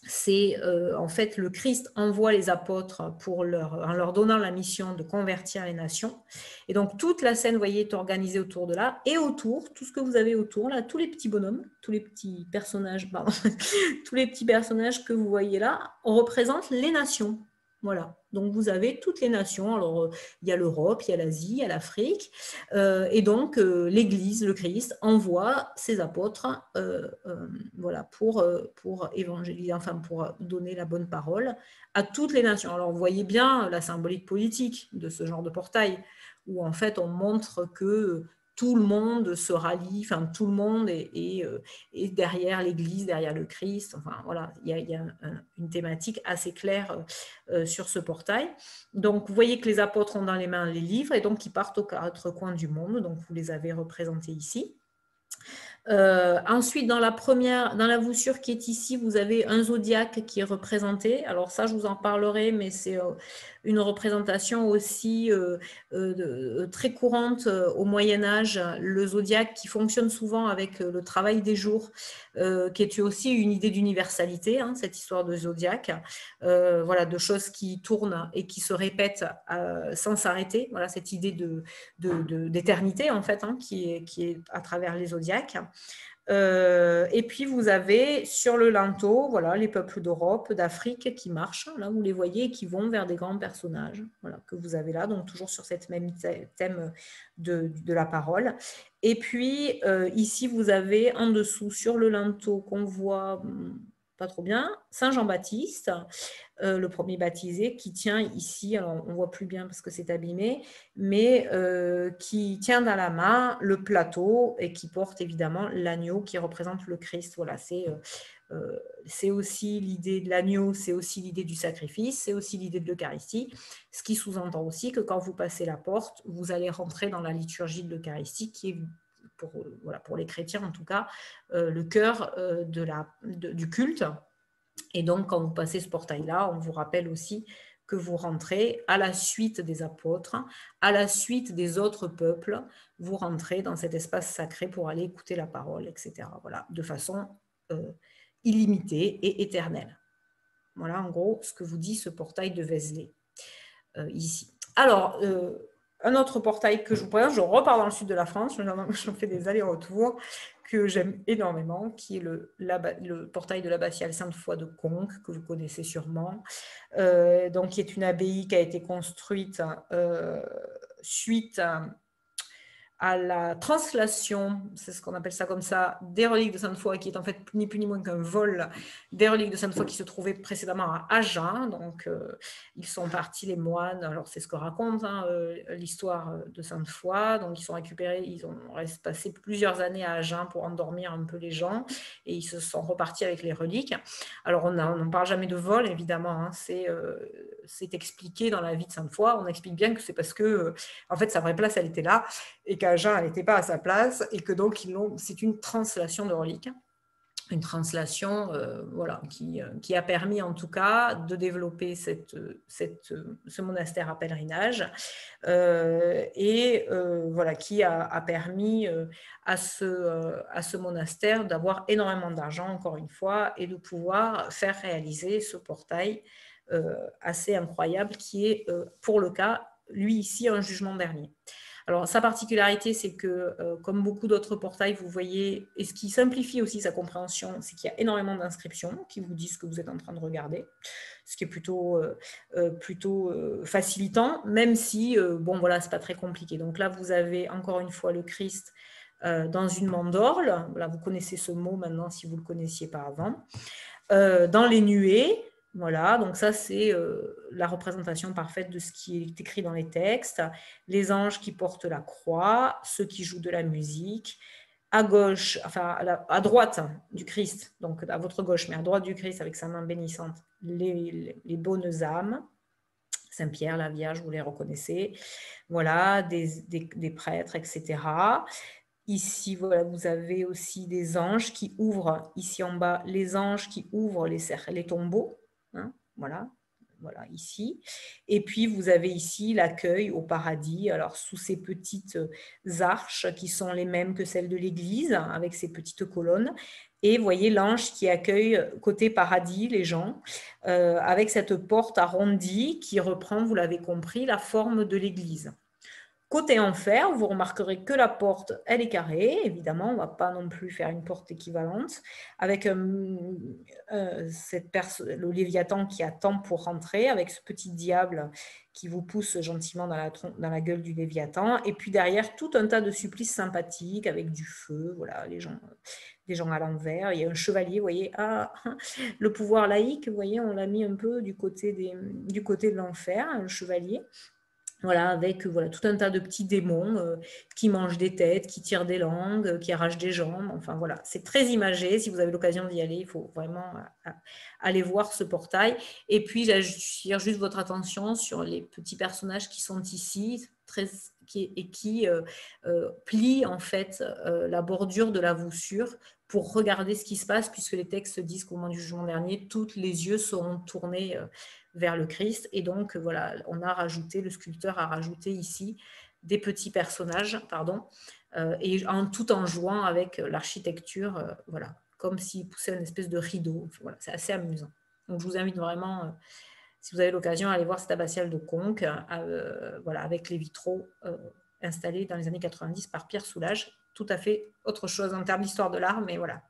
c'est en fait le Christ envoie les apôtres en leur donnant la mission de convertir les nations. Et donc toute la scène, vous voyez, est organisée autour de là. Et autour, tout ce que vous avez autour, là, tous les petits bonhommes, tous les petits personnages, pardon, tous les petits personnages que vous voyez là, représentent les nations. Voilà, donc vous avez toutes les nations. Alors, il y a l'Europe, il y a l'Asie, il y a l'Afrique. Et donc, l'Église, le Christ, envoie ses apôtres voilà, pour évangéliser, enfin, pour donner la bonne parole à toutes les nations. Alors, vous voyez bien la symbolique politique de ce genre de portail, où en fait, on montre que tout le monde se rallie, enfin tout le monde est derrière l'Église, derrière le Christ. Enfin voilà, il y a une thématique assez claire sur ce portail. Donc vous voyez que les apôtres ont dans les mains les livres et donc ils partent aux 4 coins du monde. Donc vous les avez représentés ici. Ensuite, dans la voussure qui est ici, vous avez un zodiaque qui est représenté. Alors ça, je vous en parlerai, mais c'est une représentation aussi très courante au Moyen-Âge, le zodiaque qui fonctionne souvent avec le travail des jours, qui est aussi une idée d'universalité, hein, cette histoire de zodiaque, voilà, de choses qui tournent et qui se répètent sans s'arrêter. Voilà, cette idée d'éternité, en fait, hein, qui est à travers les zodiaques. Et puis vous avez sur le linteau, voilà, les peuples d'Europe, d'Afrique qui marchent, là vous les voyez, et qui vont vers des grands personnages, voilà, que vous avez là, donc toujours sur cette même thème de la parole. Et puis ici vous avez en dessous sur le linteau qu'on voit pas trop bien, Saint Jean-Baptiste, le premier baptisé, qui tient ici, alors on ne voit plus bien parce que c'est abîmé, mais qui tient dans la main le plateau et qui porte évidemment l'agneau qui représente le Christ. Voilà, c'est aussi l'idée de l'agneau, c'est aussi l'idée du sacrifice, c'est aussi l'idée de l'Eucharistie, ce qui sous-entend aussi que quand vous passez la porte, vous allez rentrer dans la liturgie de l'Eucharistie qui est pour les chrétiens en tout cas, le cœur du culte. Et donc, quand vous passez ce portail-là, on vous rappelle aussi que vous rentrez à la suite des apôtres, à la suite des autres peuples, vous rentrez dans cet espace sacré pour aller écouter la parole, etc. Voilà, de façon illimitée et éternelle. Voilà, en gros, ce que vous dit ce portail de Vézelay, ici. Alors, un autre portail que je vous présente, je repars dans le sud de la France, j'en fais des allers-retours, que j'aime énormément, qui est le portail de l'abbatiale Sainte-Foy de Conques, que vous connaissez sûrement, donc qui est une abbaye qui a été construite suite à la translation, c'est ce qu'on appelle ça comme ça, des reliques de Sainte-Foy, qui est en fait ni plus ni moins qu'un vol des reliques de Sainte-Foy qui se trouvaient précédemment à Agen. Donc, ils sont partis, les moines, alors c'est ce que raconte l'histoire de Sainte-Foy. Donc, ils sont récupérés, ils ont passé plusieurs années à Agen pour endormir un peu les gens, et ils se sont repartis avec les reliques. Alors, on n'en parle jamais de vol, évidemment, hein, c'est expliqué dans la vie de Sainte-Foy. On explique bien que c'est parce que, en fait, sa vraie place, elle était là, et qu'Agen, elle n'était pas à sa place, et que donc c'est une translation de reliques, une translation voilà, qui a permis en tout cas de développer ce monastère à pèlerinage, et voilà, qui a permis à ce monastère d'avoir énormément d'argent, encore une fois, et de pouvoir faire réaliser ce portail assez incroyable qui est, pour le cas, lui ici, un jugement dernier. Alors, sa particularité, c'est que, comme beaucoup d'autres portails, vous voyez, et ce qui simplifie aussi sa compréhension, c'est qu'il y a énormément d'inscriptions qui vous disent ce que vous êtes en train de regarder, ce qui est plutôt facilitant, même si, bon, voilà, c'est pas très compliqué. Donc là, vous avez encore une fois le Christ dans une mandorle. Là, vous connaissez ce mot maintenant si vous ne le connaissiez pas avant. Dans les nuées. Voilà, donc ça c'est la représentation parfaite de ce qui est écrit dans les textes. Les anges qui portent la croix, ceux qui jouent de la musique. À gauche, enfin à droite du Christ, donc à votre gauche, mais à droite du Christ avec sa main bénissante, les bonnes âmes. Saint-Pierre, la Vierge, vous les reconnaissez. Voilà, des prêtres, etc. Ici, voilà, vous avez aussi des anges qui ouvrent, ici en bas, les anges qui ouvrent les tombeaux. Hein, voilà, ici. Et puis, vous avez ici l'accueil au paradis, alors sous ces petites arches qui sont les mêmes que celles de l'église, avec ces petites colonnes. Et vous voyez l'ange qui accueille côté paradis les gens, avec cette porte arrondie qui reprend, vous l'avez compris, la forme de l'église. Côté enfer, vous remarquerez que la porte, elle est carrée. Évidemment, on ne va pas non plus faire une porte équivalente, avec le Léviathan qui attend pour rentrer, avec ce petit diable qui vous pousse gentiment dans la gueule du Léviathan. Et puis derrière, tout un tas de supplices sympathiques, avec du feu, voilà, des gens à l'envers. Il y a un chevalier, vous voyez, le pouvoir laïque, vous voyez, on l'a mis un peu du côté de l'enfer, le chevalier. Voilà, avec tout un tas de petits démons qui mangent des têtes, qui tirent des langues, qui arrachent des jambes. Enfin voilà, c'est très imagé. Si vous avez l'occasion d'y aller, il faut vraiment aller voir ce portail. Et puis, j'attire juste votre attention sur les petits personnages qui sont ici qui plient en fait la bordure de la voussure pour regarder ce qui se passe, puisque les textes disent qu'au moment du jugement dernier, tous les yeux seront tournés vers le Christ. Et donc, voilà, le sculpteur a rajouté ici des petits personnages, et tout en jouant avec l'architecture, voilà, comme s'il poussait une espèce de rideau. Voilà, c'est assez amusant. Donc, je vous invite vraiment, si vous avez l'occasion, à aller voir cette abbatiale de Conques, voilà, avec les vitraux installés dans les années 90 par Pierre Soulages. Tout à fait autre chose en termes d'histoire de l'art, mais voilà.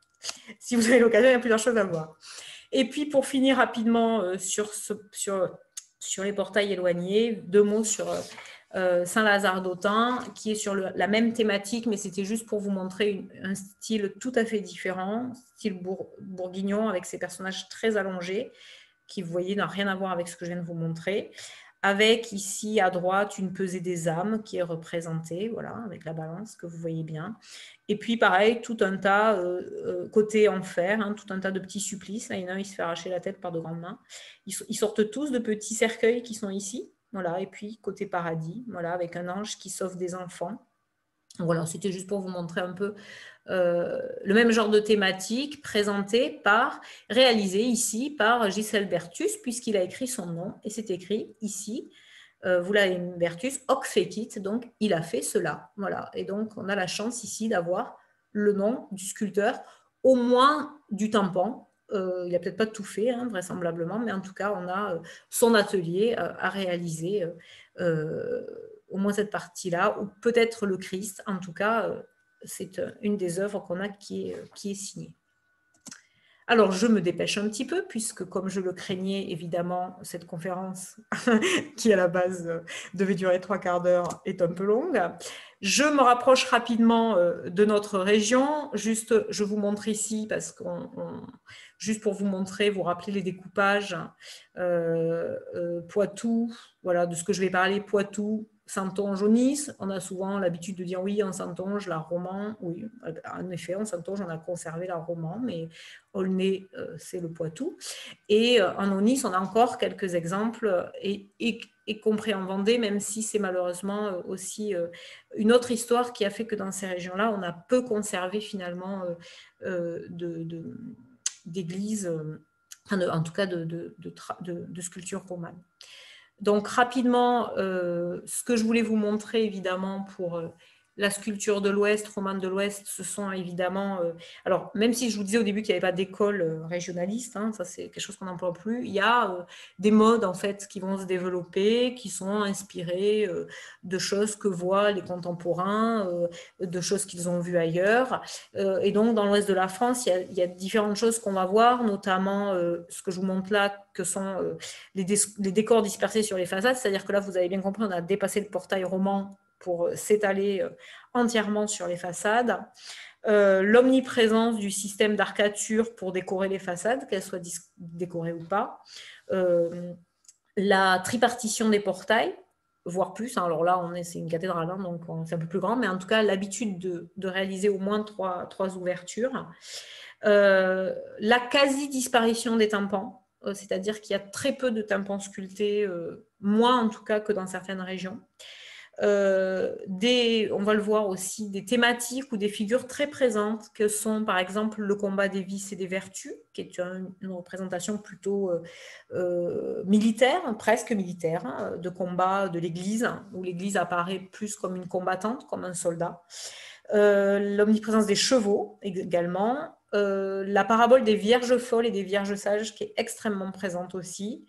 Si vous avez l'occasion, il y a plusieurs choses à voir. Et puis, pour finir rapidement sur les portails éloignés, 2 mots sur Saint-Lazare d'Autun, qui est sur la même thématique, mais c'était juste pour vous montrer un style tout à fait différent, style bourguignon, avec ses personnages très allongés, qui, vous voyez, n'a rien à voir avec ce que je viens de vous montrer. Avec ici à droite une pesée des âmes qui est représentée, voilà, avec la balance que vous voyez bien. Et puis pareil, tout un tas, côté enfer, tout un tas de petits supplices. Là, il y en a un, il se fait arracher la tête par de grandes mains. Ils sortent tous de petits cercueils qui sont ici. Voilà. Et puis côté paradis, voilà, avec un ange qui sauve des enfants. Voilà, c'était juste pour vous montrer un peu le même genre de thématique réalisé ici par Gisèle-Bertus, puisqu'il a écrit son nom, et c'est écrit ici, Bertus, hoc fecit, donc il a fait cela. Voilà, et donc on a la chance ici d'avoir le nom du sculpteur, au moins du tympan. Il n'a peut-être pas tout fait, vraisemblablement, mais en tout cas, on a son atelier à réaliser au moins cette partie-là, ou peut-être le Christ. En tout cas, c'est une des œuvres qu'on a qui est signée. Alors, je me dépêche un petit peu, puisque comme je le craignais, évidemment, cette conférence, qui à la base devait durer 3/4 d'heure, est un peu longue. Je me rapproche rapidement de notre région. Juste, je vous montre ici, parce juste pour vous montrer, vous rappeler les découpages. Poitou, voilà, de ce que je vais parler, Poitou, Saintonge, Nice. On a souvent l'habitude de dire oui, en Saintonge, la Roman. Oui, en effet, en Saintonge, on a conservé la Roman, mais Aulnay, c'est le Poitou. Et en Aunis, on a encore quelques exemples, y compris en Vendée, même si c'est malheureusement aussi une autre histoire qui a fait que dans ces régions-là, on a peu conservé finalement d'églises, en tout cas de sculptures romanes. Donc rapidement, ce que je voulais vous montrer évidemment pour la sculpture de l'Ouest, romane de l'Ouest, ce sont évidemment... alors même si je vous disais au début qu'il n'y avait pas d'école régionaliste, hein, ça c'est quelque chose qu'on n'emploie plus, il y a des modes en fait qui vont se développer, qui sont inspirés de choses que voient les contemporains, de choses qu'ils ont vues ailleurs. Et donc dans l'Ouest de la France, il y a différentes choses qu'on va voir, notamment ce que je vous montre là, que sont les décors dispersés sur les façades, c'est-à-dire que là, vous avez bien compris, on a dépassé le portail roman pour s'étaler entièrement sur les façades. L'omniprésence du système d'arcature pour décorer les façades, qu'elles soient décorées ou pas. La tripartition des portails, voire plus. Alors là, c'est une cathédrale, hein, donc c'est un peu plus grand, mais en tout cas, l'habitude de réaliser au moins trois ouvertures. La quasi-disparition des tympans, c'est-à-dire qu'il y a très peu de tympans sculptés, moins en tout cas que dans certaines régions. On va le voir aussi, des thématiques ou des figures très présentes que sont par exemple le combat des vices et des vertus, qui est une représentation plutôt militaire, presque militaire, hein, de combat de l'Église, où l'Église apparaît plus comme une combattante, comme un soldat. L'omniprésence des chevaux également, la parabole des vierges folles et des vierges sages qui est extrêmement présente aussi,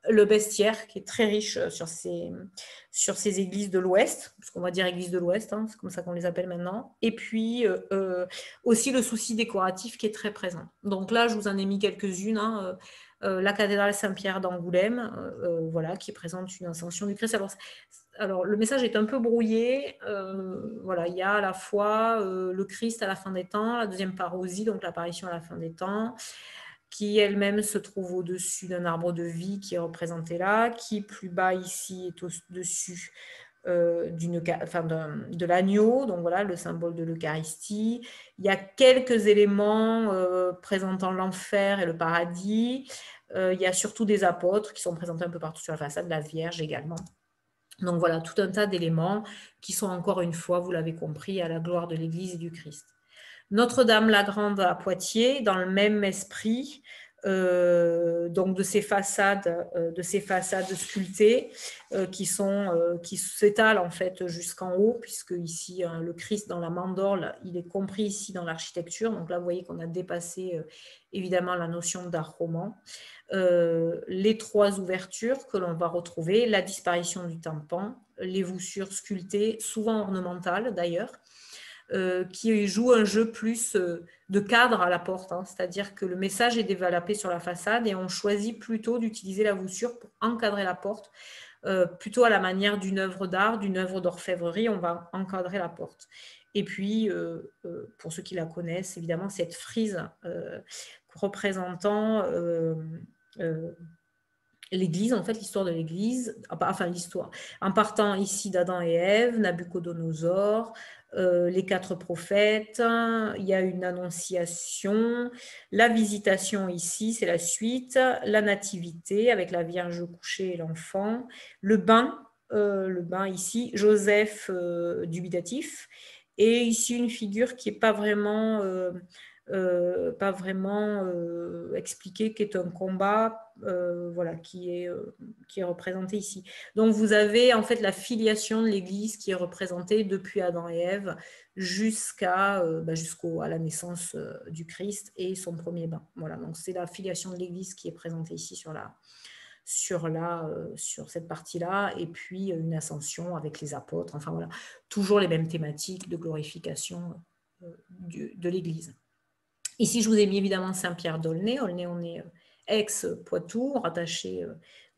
le bestiaire qui est très riche sur ces églises de l'Ouest, puisqu'on va dire églises de l'Ouest, hein, c'est comme ça qu'on les appelle maintenant, et puis aussi le souci décoratif qui est très présent. Donc là, je vous en ai mis quelques-unes, hein, la cathédrale Saint-Pierre d'Angoulême, voilà, qui présente une ascension du Christ. Alors, le message est un peu brouillé. Voilà, il y a à la fois le Christ à la fin des temps, la deuxième parousie, donc l'apparition à la fin des temps, qui elle-même se trouve au-dessus d'un arbre de vie qui est représenté là, qui plus bas ici est au-dessus de l'agneau, donc voilà, le symbole de l'Eucharistie. Il y a quelques éléments présentant l'enfer et le paradis. Il y a surtout des apôtres qui sont présentés un peu partout sur la façade, la Vierge également. Donc voilà, tout un tas d'éléments qui sont encore une fois, vous l'avez compris, à la gloire de l'Église et du Christ. Notre-Dame-la-Grande à Poitiers, dans le même esprit, donc de ces façades sculptées qui s'étalent en fait jusqu'en haut, puisque ici le Christ dans la mandorle, il est compris ici dans l'architecture. Donc là, vous voyez qu'on a dépassé évidemment la notion d'art roman. Les trois ouvertures que l'on va retrouver, la disparition du tympan, les voussures sculptées, souvent ornementales d'ailleurs, qui joue un jeu plus de cadre à la porte, hein, c'est-à-dire que le message est développé sur la façade et on choisit plutôt d'utiliser la voussure pour encadrer la porte, plutôt à la manière d'une œuvre d'art, d'une œuvre d'orfèvrerie, on va encadrer la porte. Et puis, pour ceux qui la connaissent, évidemment, cette frise représentant l'Église, en fait, l'histoire de l'Église, enfin l'histoire, en partant ici d'Adam et Ève, Nabuchodonosor, les 4 prophètes, il y a une annonciation, la visitation ici, c'est la suite, la nativité avec la Vierge couchée et l'enfant, le bain ici, Joseph dubitatif, et ici une figure qui n'est pas vraiment expliquée, qui est un combat, voilà, qui est représenté ici. Donc vous avez en fait la filiation de l'Église qui est représentée depuis Adam et Ève jusqu'à la naissance du Christ et son premier bain. Voilà, donc c'est la filiation de l'Église qui est présentée ici sur sur cette partie-là, et puis une ascension avec les apôtres, enfin voilà, toujours les mêmes thématiques de glorification de l'Église. Ici, je vous ai mis évidemment Saint-Pierre d'Aulnay. Aulnay, on est ex-Poitou, rattaché,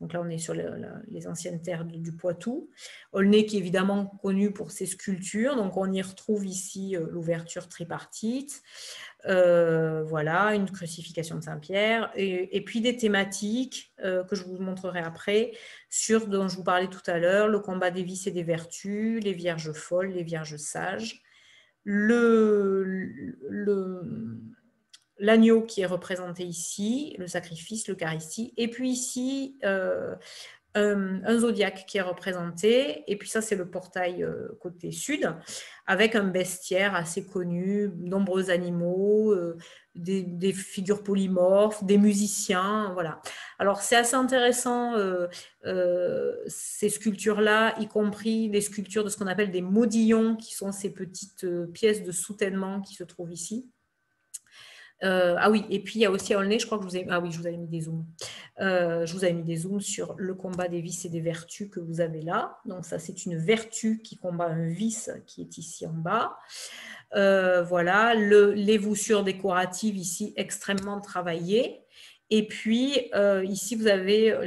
donc là on est sur les anciennes terres du Poitou. Aulnay qui est évidemment connu pour ses sculptures, donc on y retrouve ici l'ouverture tripartite, voilà, une crucifixion de Saint-Pierre, et puis des thématiques que je vous montrerai après, dont je vous parlais tout à l'heure, le combat des vices et des vertus, les vierges folles, les vierges sages, l'agneau qui est représenté ici, le sacrifice, l'Eucharistie, et puis ici, un zodiaque qui est représenté, et puis ça c'est le portail côté sud, avec un bestiaire assez connu, nombreux animaux, des figures polymorphes, des musiciens, voilà. Alors c'est assez intéressant ces sculptures-là, y compris les sculptures de ce qu'on appelle des modillons, qui sont ces petites pièces de soutènement qui se trouvent ici. Ah oui, et puis il y a aussi à Aulnay, je crois que je vous avais mis des zooms. Je vous avais mis des zooms sur le combat des vices et des vertus que vous avez là. Donc ça, c'est une vertu qui combat un vice qui est ici en bas. Voilà, les voussures décoratives ici extrêmement travaillées. Et puis ici, vous avez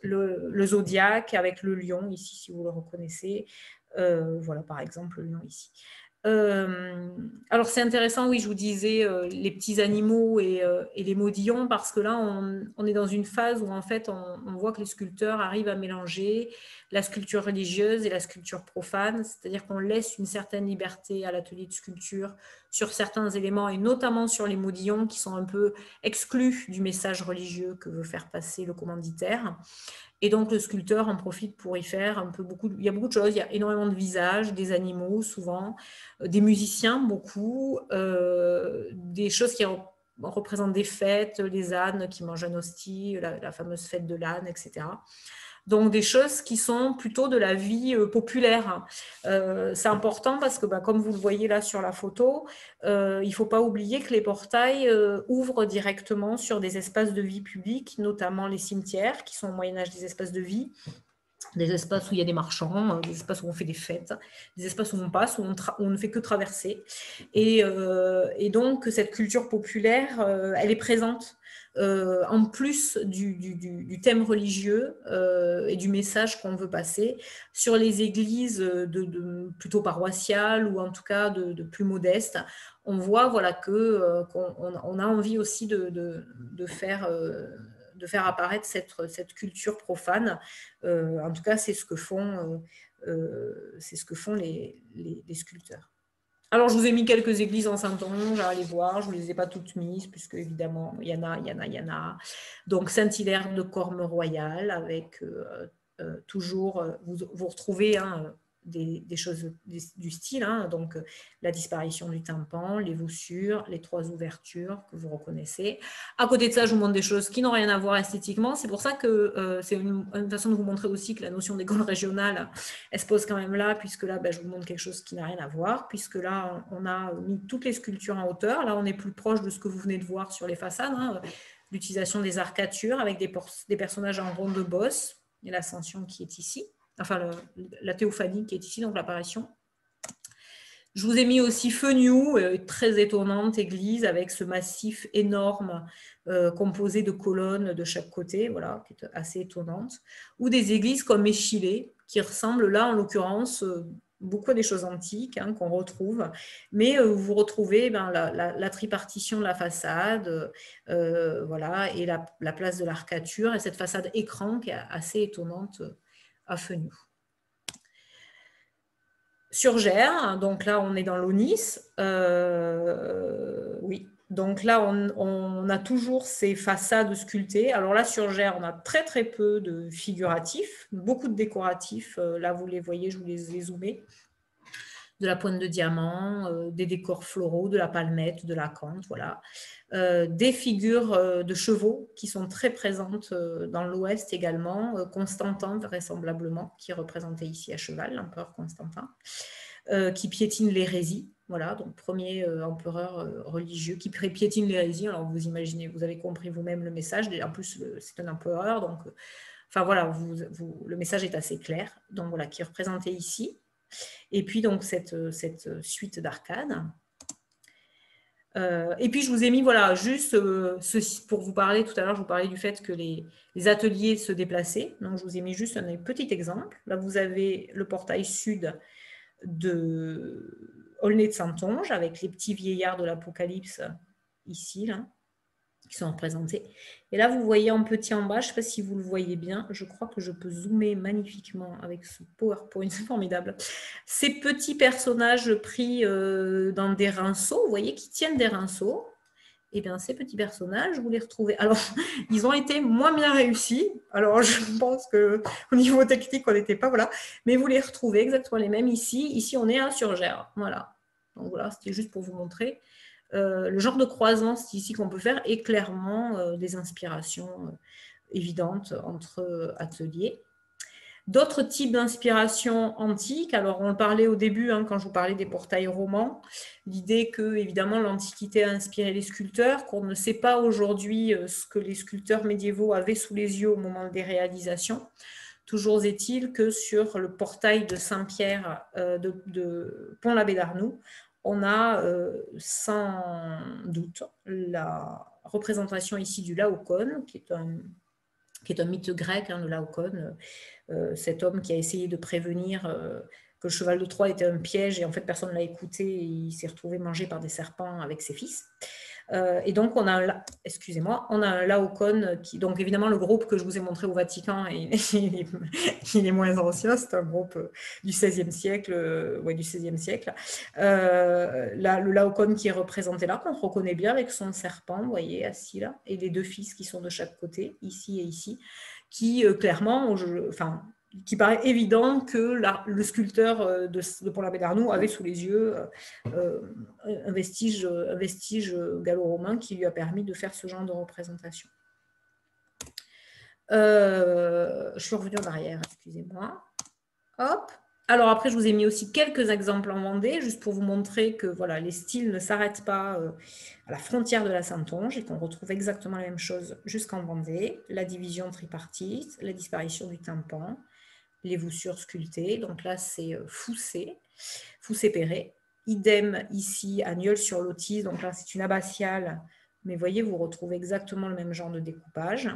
le zodiaque avec le lion ici, si vous le reconnaissez. Voilà, par exemple, le lion ici. Alors c'est intéressant, oui, je vous disais les petits animaux et les modillons, parce que là on est dans une phase où en fait on voit que les sculpteurs arrivent à mélanger la sculpture religieuse et la sculpture profane, c'est-à-dire qu'on laisse une certaine liberté à l'atelier de sculpture sur certains éléments, et notamment sur les modillons qui sont un peu exclus du message religieux que veut faire passer le commanditaire. Et donc, le sculpteur en profite pour y faire un peu il y a beaucoup de choses, il y a énormément de visages, des animaux souvent, des musiciens beaucoup, des choses qui représentent des fêtes, les ânes qui mangent un hostie, la fameuse fête de l'âne, etc. Donc, des choses qui sont plutôt de la vie populaire. C'est important parce que, comme vous le voyez là sur la photo, il ne faut pas oublier que les portails ouvrent directement sur des espaces de vie publics, notamment les cimetières, qui sont au Moyen-Âge des espaces de vie, des espaces où il y a des marchands, des espaces où on fait des fêtes, des espaces où on passe, où on ne fait que traverser. Et donc, cette culture populaire, elle est présente en plus du thème religieux et du message qu'on veut passer sur les églises plutôt paroissiales, ou en tout cas de plus modestes. On voit voilà, qu'on a envie aussi de faire apparaître cette culture profane. En tout cas, c'est ce que font les sculpteurs. Alors, je vous ai mis quelques églises en Saintonge à aller voir. Je ne vous les ai pas toutes mises, puisque évidemment, il y en a. Donc, Saint-Hilaire de Corme-Royal, avec toujours, vous retrouvez des choses du style, donc la disparition du tympan, les voussures, les 3 ouvertures que vous reconnaissez. À côté de ça, je vous montre des choses qui n'ont rien à voir esthétiquement. C'est pour ça que c'est une façon de vous montrer aussi que la notion d'école régionale, elle se pose quand même là, puisque là, je vous montre quelque chose qui n'a rien à voir, puisque là, on a mis toutes les sculptures en hauteur. Là, on est plus proche de ce que vous venez de voir sur les façades, l'utilisation des arcatures avec des personnages en ronde de bosse, et l'ascension qui est ici. Enfin, la théophanie qui est ici, donc l'apparition. Je vous ai mis aussi Feniou, très étonnante église, avec ce massif énorme composé de colonnes de chaque côté, voilà, qui est assez étonnante. Ou des églises comme Échillé, qui ressemblent là, en l'occurrence, beaucoup à des choses antiques qu'on retrouve, mais vous retrouvez la tripartition de la façade, voilà, et la place de l'arcature, et cette façade écran qui est assez étonnante à Feniou. Sur Gers, donc là on est dans l'Aunis, oui, donc là on a toujours ces façades sculptées. Alors là sur Gers on a très très peu de figuratifs, beaucoup de décoratifs, là vous les voyez, je vous les ai zoomés, de la pointe de diamant, des décors floraux, de la palmette, de l'acanthe, voilà. Des figures de chevaux qui sont très présentes dans l'Ouest également, Constantin vraisemblablement, qui est représenté ici à cheval, l'empereur Constantin, qui piétine l'hérésie. Voilà, donc premier empereur religieux qui piétine l'hérésie. Alors vous imaginez, vous avez compris vous-même le message. En plus, c'est un empereur, donc enfin voilà, le message est assez clair. Donc voilà, qui est représenté ici. Et puis donc cette suite d'arcades. Et puis je vous ai mis, voilà, juste ceci pour vous parler. Tout à l'heure, je vous parlais du fait que les ateliers se déplaçaient. Donc je vous ai mis juste un petit exemple. Là, vous avez le portail sud de Aulnay de Saintonge, avec les petits vieillards de l'Apocalypse, ici, là, qui sont représentés. Et là, vous voyez en petit en bas, je ne sais pas si vous le voyez bien, je crois que je peux zoomer magnifiquement avec ce PowerPoint, c'est formidable. Ces petits personnages pris dans des rinceaux, vous voyez, qui tiennent des rinceaux. Et bien, ces petits personnages, vous les retrouvez. Alors, ils ont été moins bien réussis. Alors, je pense qu'au niveau technique, on n'était pas, voilà. Mais vous les retrouvez exactement les mêmes ici. Ici, on est à Surgères. Voilà. Donc, voilà, c'était juste pour vous montrer. Le genre de croisance ici qu'on peut faire est clairement des inspirations évidentes entre ateliers. D'autres types d'inspiration antiques, alors on le parlait au début quand je vous parlais des portails romans, l'idée que évidemment l'Antiquité a inspiré les sculpteurs, qu'on ne sait pas aujourd'hui ce que les sculpteurs médiévaux avaient sous les yeux au moment des réalisations. Toujours est-il que sur le portail de Saint-Pierre de Pont-l'Abbé d'Arnoux, on a sans doute la représentation ici du Laocoon, qui est un mythe grec, le Laocoon, cet homme qui a essayé de prévenir que le cheval de Troie était un piège et en fait personne ne l'a écouté et il s'est retrouvé mangé par des serpents avec ses fils. Et donc on a un Laocoon qui, donc évidemment le groupe que je vous ai montré au Vatican, il est moins ancien, c'est un groupe du XVIe siècle, le Laocoon qui est représenté là, qu'on reconnaît bien avec son serpent, vous voyez, assis là, et les deux fils qui sont de chaque côté, ici et ici, qui clairement, qui paraît évident que le sculpteur de Pont-l'Abbé d'Arnoux avait sous les yeux un vestige gallo-romain qui lui a permis de faire ce genre de représentation. Je suis revenue en arrière, excusez-moi. Hop. Alors après, je vous ai mis aussi quelques exemples en Vendée, juste pour vous montrer que voilà, les styles ne s'arrêtent pas à la frontière de la Saintonge et qu'on retrouve exactement la même chose jusqu'en Vendée. La division tripartite, la disparition du tympan, les voussures sculptées. Donc là, c'est Foussé-Perret. Idem ici à Nieul-sur-Lotis. Donc là, c'est une abbatiale. Mais voyez, vous retrouvez exactement le même genre de découpage.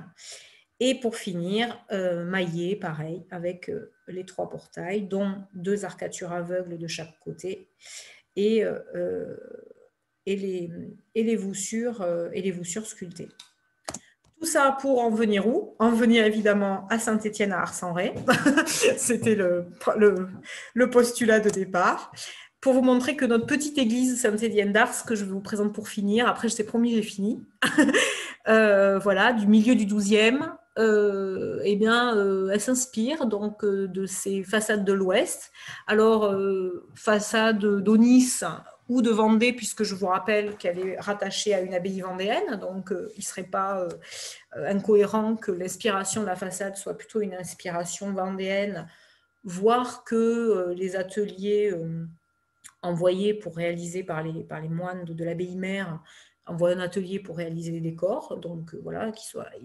Et pour finir, maillé, pareil, avec les trois portails, dont 2 arcatures aveugles de chaque côté. Et les voussures sculptées. Tout ça pour en venir où? En venir évidemment à Saint-Étienne à Ars-en-Ré. C'était le postulat de départ. Pour vous montrer que notre petite église Saint-Étienne d'Ars, que je vous présente pour finir, après je t'ai promis, j'ai fini, voilà, du milieu du XIIe, elle s'inspire donc de ces façades de l'Ouest. Alors, façade d'Aunis ou de Vendée, puisque je vous rappelle qu'elle est rattachée à une abbaye vendéenne, donc il ne serait pas incohérent que l'inspiration de la façade soit plutôt une inspiration vendéenne, voire que les ateliers envoyés pour réaliser par les moines de l'abbaye mère envoie un atelier pour réaliser les décors, donc voilà,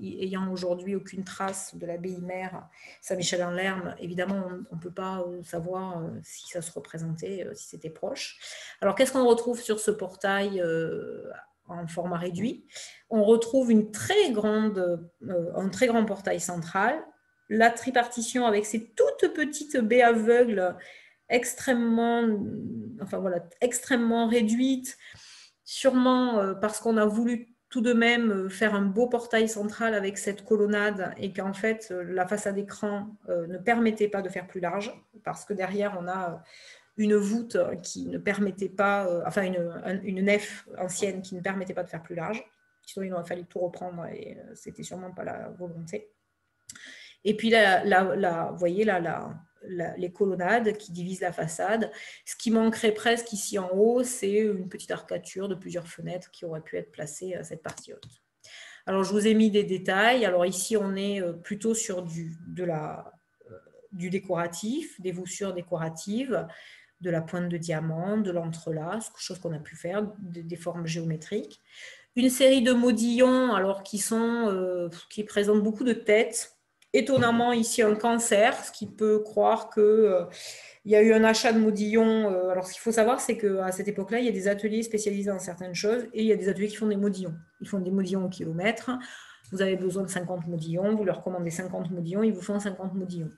ayant aujourd'hui aucune trace de l'abbaye mère Saint-Michel-en-Lerme, évidemment, on ne peut pas savoir si ça se représentait, si c'était proche. Alors, qu'est-ce qu'on retrouve sur ce portail en format réduit? On retrouve un très grand portail central, la tripartition avec ses toutes petites baies aveugles extrêmement réduites, sûrement parce qu'on a voulu tout de même faire un beau portail central avec cette colonnade et qu'en fait la façade écran ne permettait pas de faire plus large parce que derrière on a une voûte qui ne permettait pas, une nef ancienne qui ne permettait pas de faire plus large. Sinon il aurait fallu tout reprendre et c'était sûrement pas la volonté. Et puis vous voyez là, les colonnades qui divisent la façade. Ce qui manquerait presque ici en haut, c'est une petite arcature de plusieurs fenêtres qui auraient pu être placées à cette partie haute. Alors, je vous ai mis des détails. Alors ici, on est plutôt sur du décoratif, des voussures décoratives. de la pointe de diamant, de l'entrelace, chose qu'on a pu faire, des formes géométriques. Une série de modillons alors, qui présentent beaucoup de têtes. Étonnamment, ici, un cancer, ce qui peut croire qu'il y a eu un achat de modillons. Alors, ce qu'il faut savoir, c'est qu'à cette époque-là, il y a des ateliers spécialisés dans certaines choses et il y a des ateliers qui font des modillons. Ils font des modillons au kilomètre. Vous avez besoin de 50 modillons, vous leur commandez 50 modillons, ils vous font 50 modillons.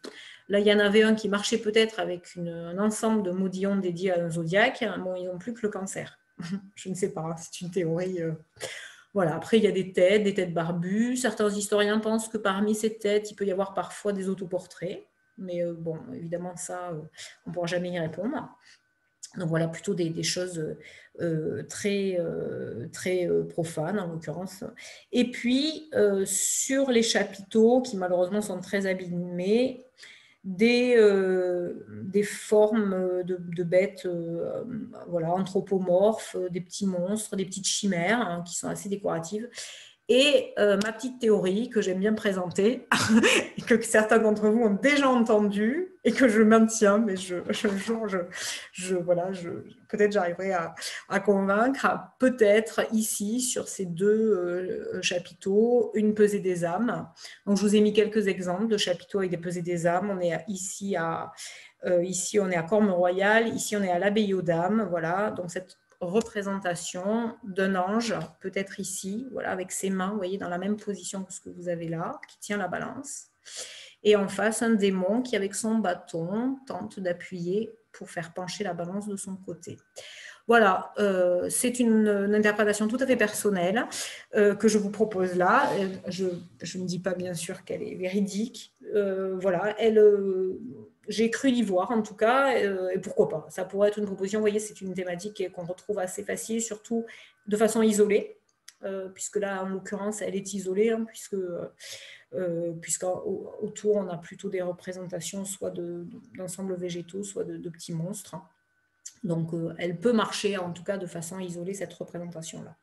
Là, il y en avait un qui marchait peut-être avec un ensemble de modillons dédiés à un zodiaque. Bon, ils n'ont plus que le cancer. Je ne sais pas, c'est une théorie. Voilà. Après, il y a des têtes barbues. Certains historiens pensent que parmi ces têtes, il peut y avoir parfois des autoportraits. Mais bon, évidemment, ça, on ne pourra jamais y répondre. Donc voilà, plutôt des choses très profanes en l'occurrence. Et puis, sur les chapiteaux, qui malheureusement sont très abîmés, des formes de bêtes voilà, anthropomorphes, des petits monstres, des petites chimères hein, qui sont assez décoratives. Et ma petite théorie que j'aime bien présenter, et que certains d'entre vous ont déjà entendu, et que je maintiens, mais voilà, peut-être j'arriverai à convaincre, peut-être ici, sur ces deux chapiteaux, une pesée des âmes. Donc, je vous ai mis quelques exemples de chapiteaux avec des pesées des âmes. On est ici, on est à Corme-Royal, ici, on est à l'Abbaye aux Dames. Voilà, donc cette représentation d'un ange, peut-être ici, voilà, avec ses mains, vous voyez, dans la même position que ce que vous avez là, qui tient la balance. Et en face, un démon qui, avec son bâton, tente d'appuyer pour faire pencher la balance de son côté. Voilà, c'est une interprétation tout à fait personnelle que je vous propose là. Je ne dis pas bien sûr qu'elle est véridique. Voilà, j'ai cru l'y voir en tout cas, et pourquoi pas. Ça pourrait être une proposition, vous voyez, c'est une thématique qu'on retrouve assez facile, surtout de façon isolée, puisque là, en l'occurrence, elle est isolée, hein, puisqu'autour, on a plutôt des représentations soit d'ensembles végétaux, soit de petits monstres. Donc, elle peut marcher, en tout cas, de façon isolée, cette représentation-là.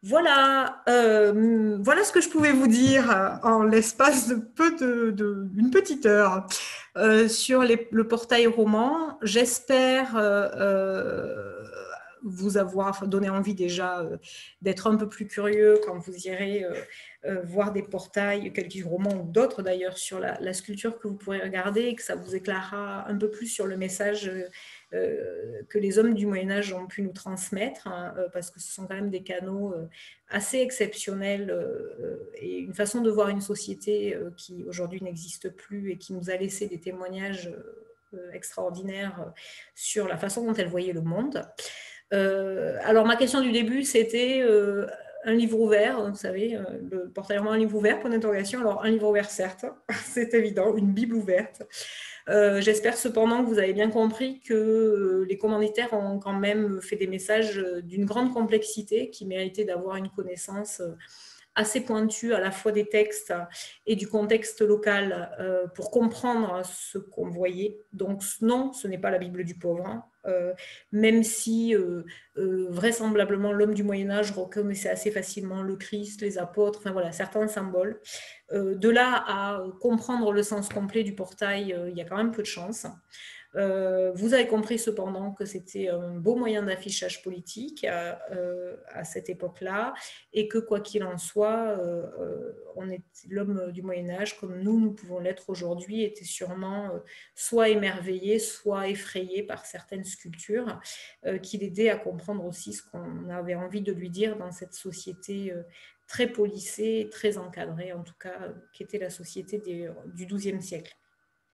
Voilà, voilà ce que je pouvais vous dire en l'espace d'une petite heure sur le portail roman. J'espère vous avoir donné envie déjà d'être un peu plus curieux quand vous irez voir des portails, quelques romans ou d'autres d'ailleurs, sur la sculpture que vous pourrez regarder et que ça vous éclairera un peu plus sur le message que les hommes du Moyen-Âge ont pu nous transmettre, hein, parce que ce sont quand même des canaux assez exceptionnels et une façon de voir une société qui aujourd'hui n'existe plus et qui nous a laissé des témoignages extraordinaires sur la façon dont elle voyait le monde. Alors, ma question du début, c'était un livre ouvert, vous savez, le portail roman, un livre ouvert, point d'interrogation. Alors, un livre ouvert, certes, c'est évident, une Bible ouverte. J'espère cependant que vous avez bien compris que les commanditaires ont quand même fait des messages d'une grande complexité qui méritaient d'avoir une connaissance assez pointue à la fois des textes et du contexte local pour comprendre ce qu'on voyait. Donc non, ce n'est pas la Bible du pauvre, hein. Même si vraisemblablement l'homme du Moyen-Âge reconnaissait assez facilement le Christ, les apôtres, enfin voilà, certains symboles. De là à comprendre le sens complet du portail, il y a quand même peu de chance. Vous avez compris cependant que c'était un beau moyen d'affichage politique à cette époque-là et que quoi qu'il en soit, l'homme du Moyen-Âge, comme nous pouvons l'être aujourd'hui, était sûrement soit émerveillé, soit effrayé par certaines sculptures qui l'aidaient à comprendre aussi ce qu'on avait envie de lui dire dans cette société très policée, très encadrée, en tout cas, qui était la société du XIIe siècle.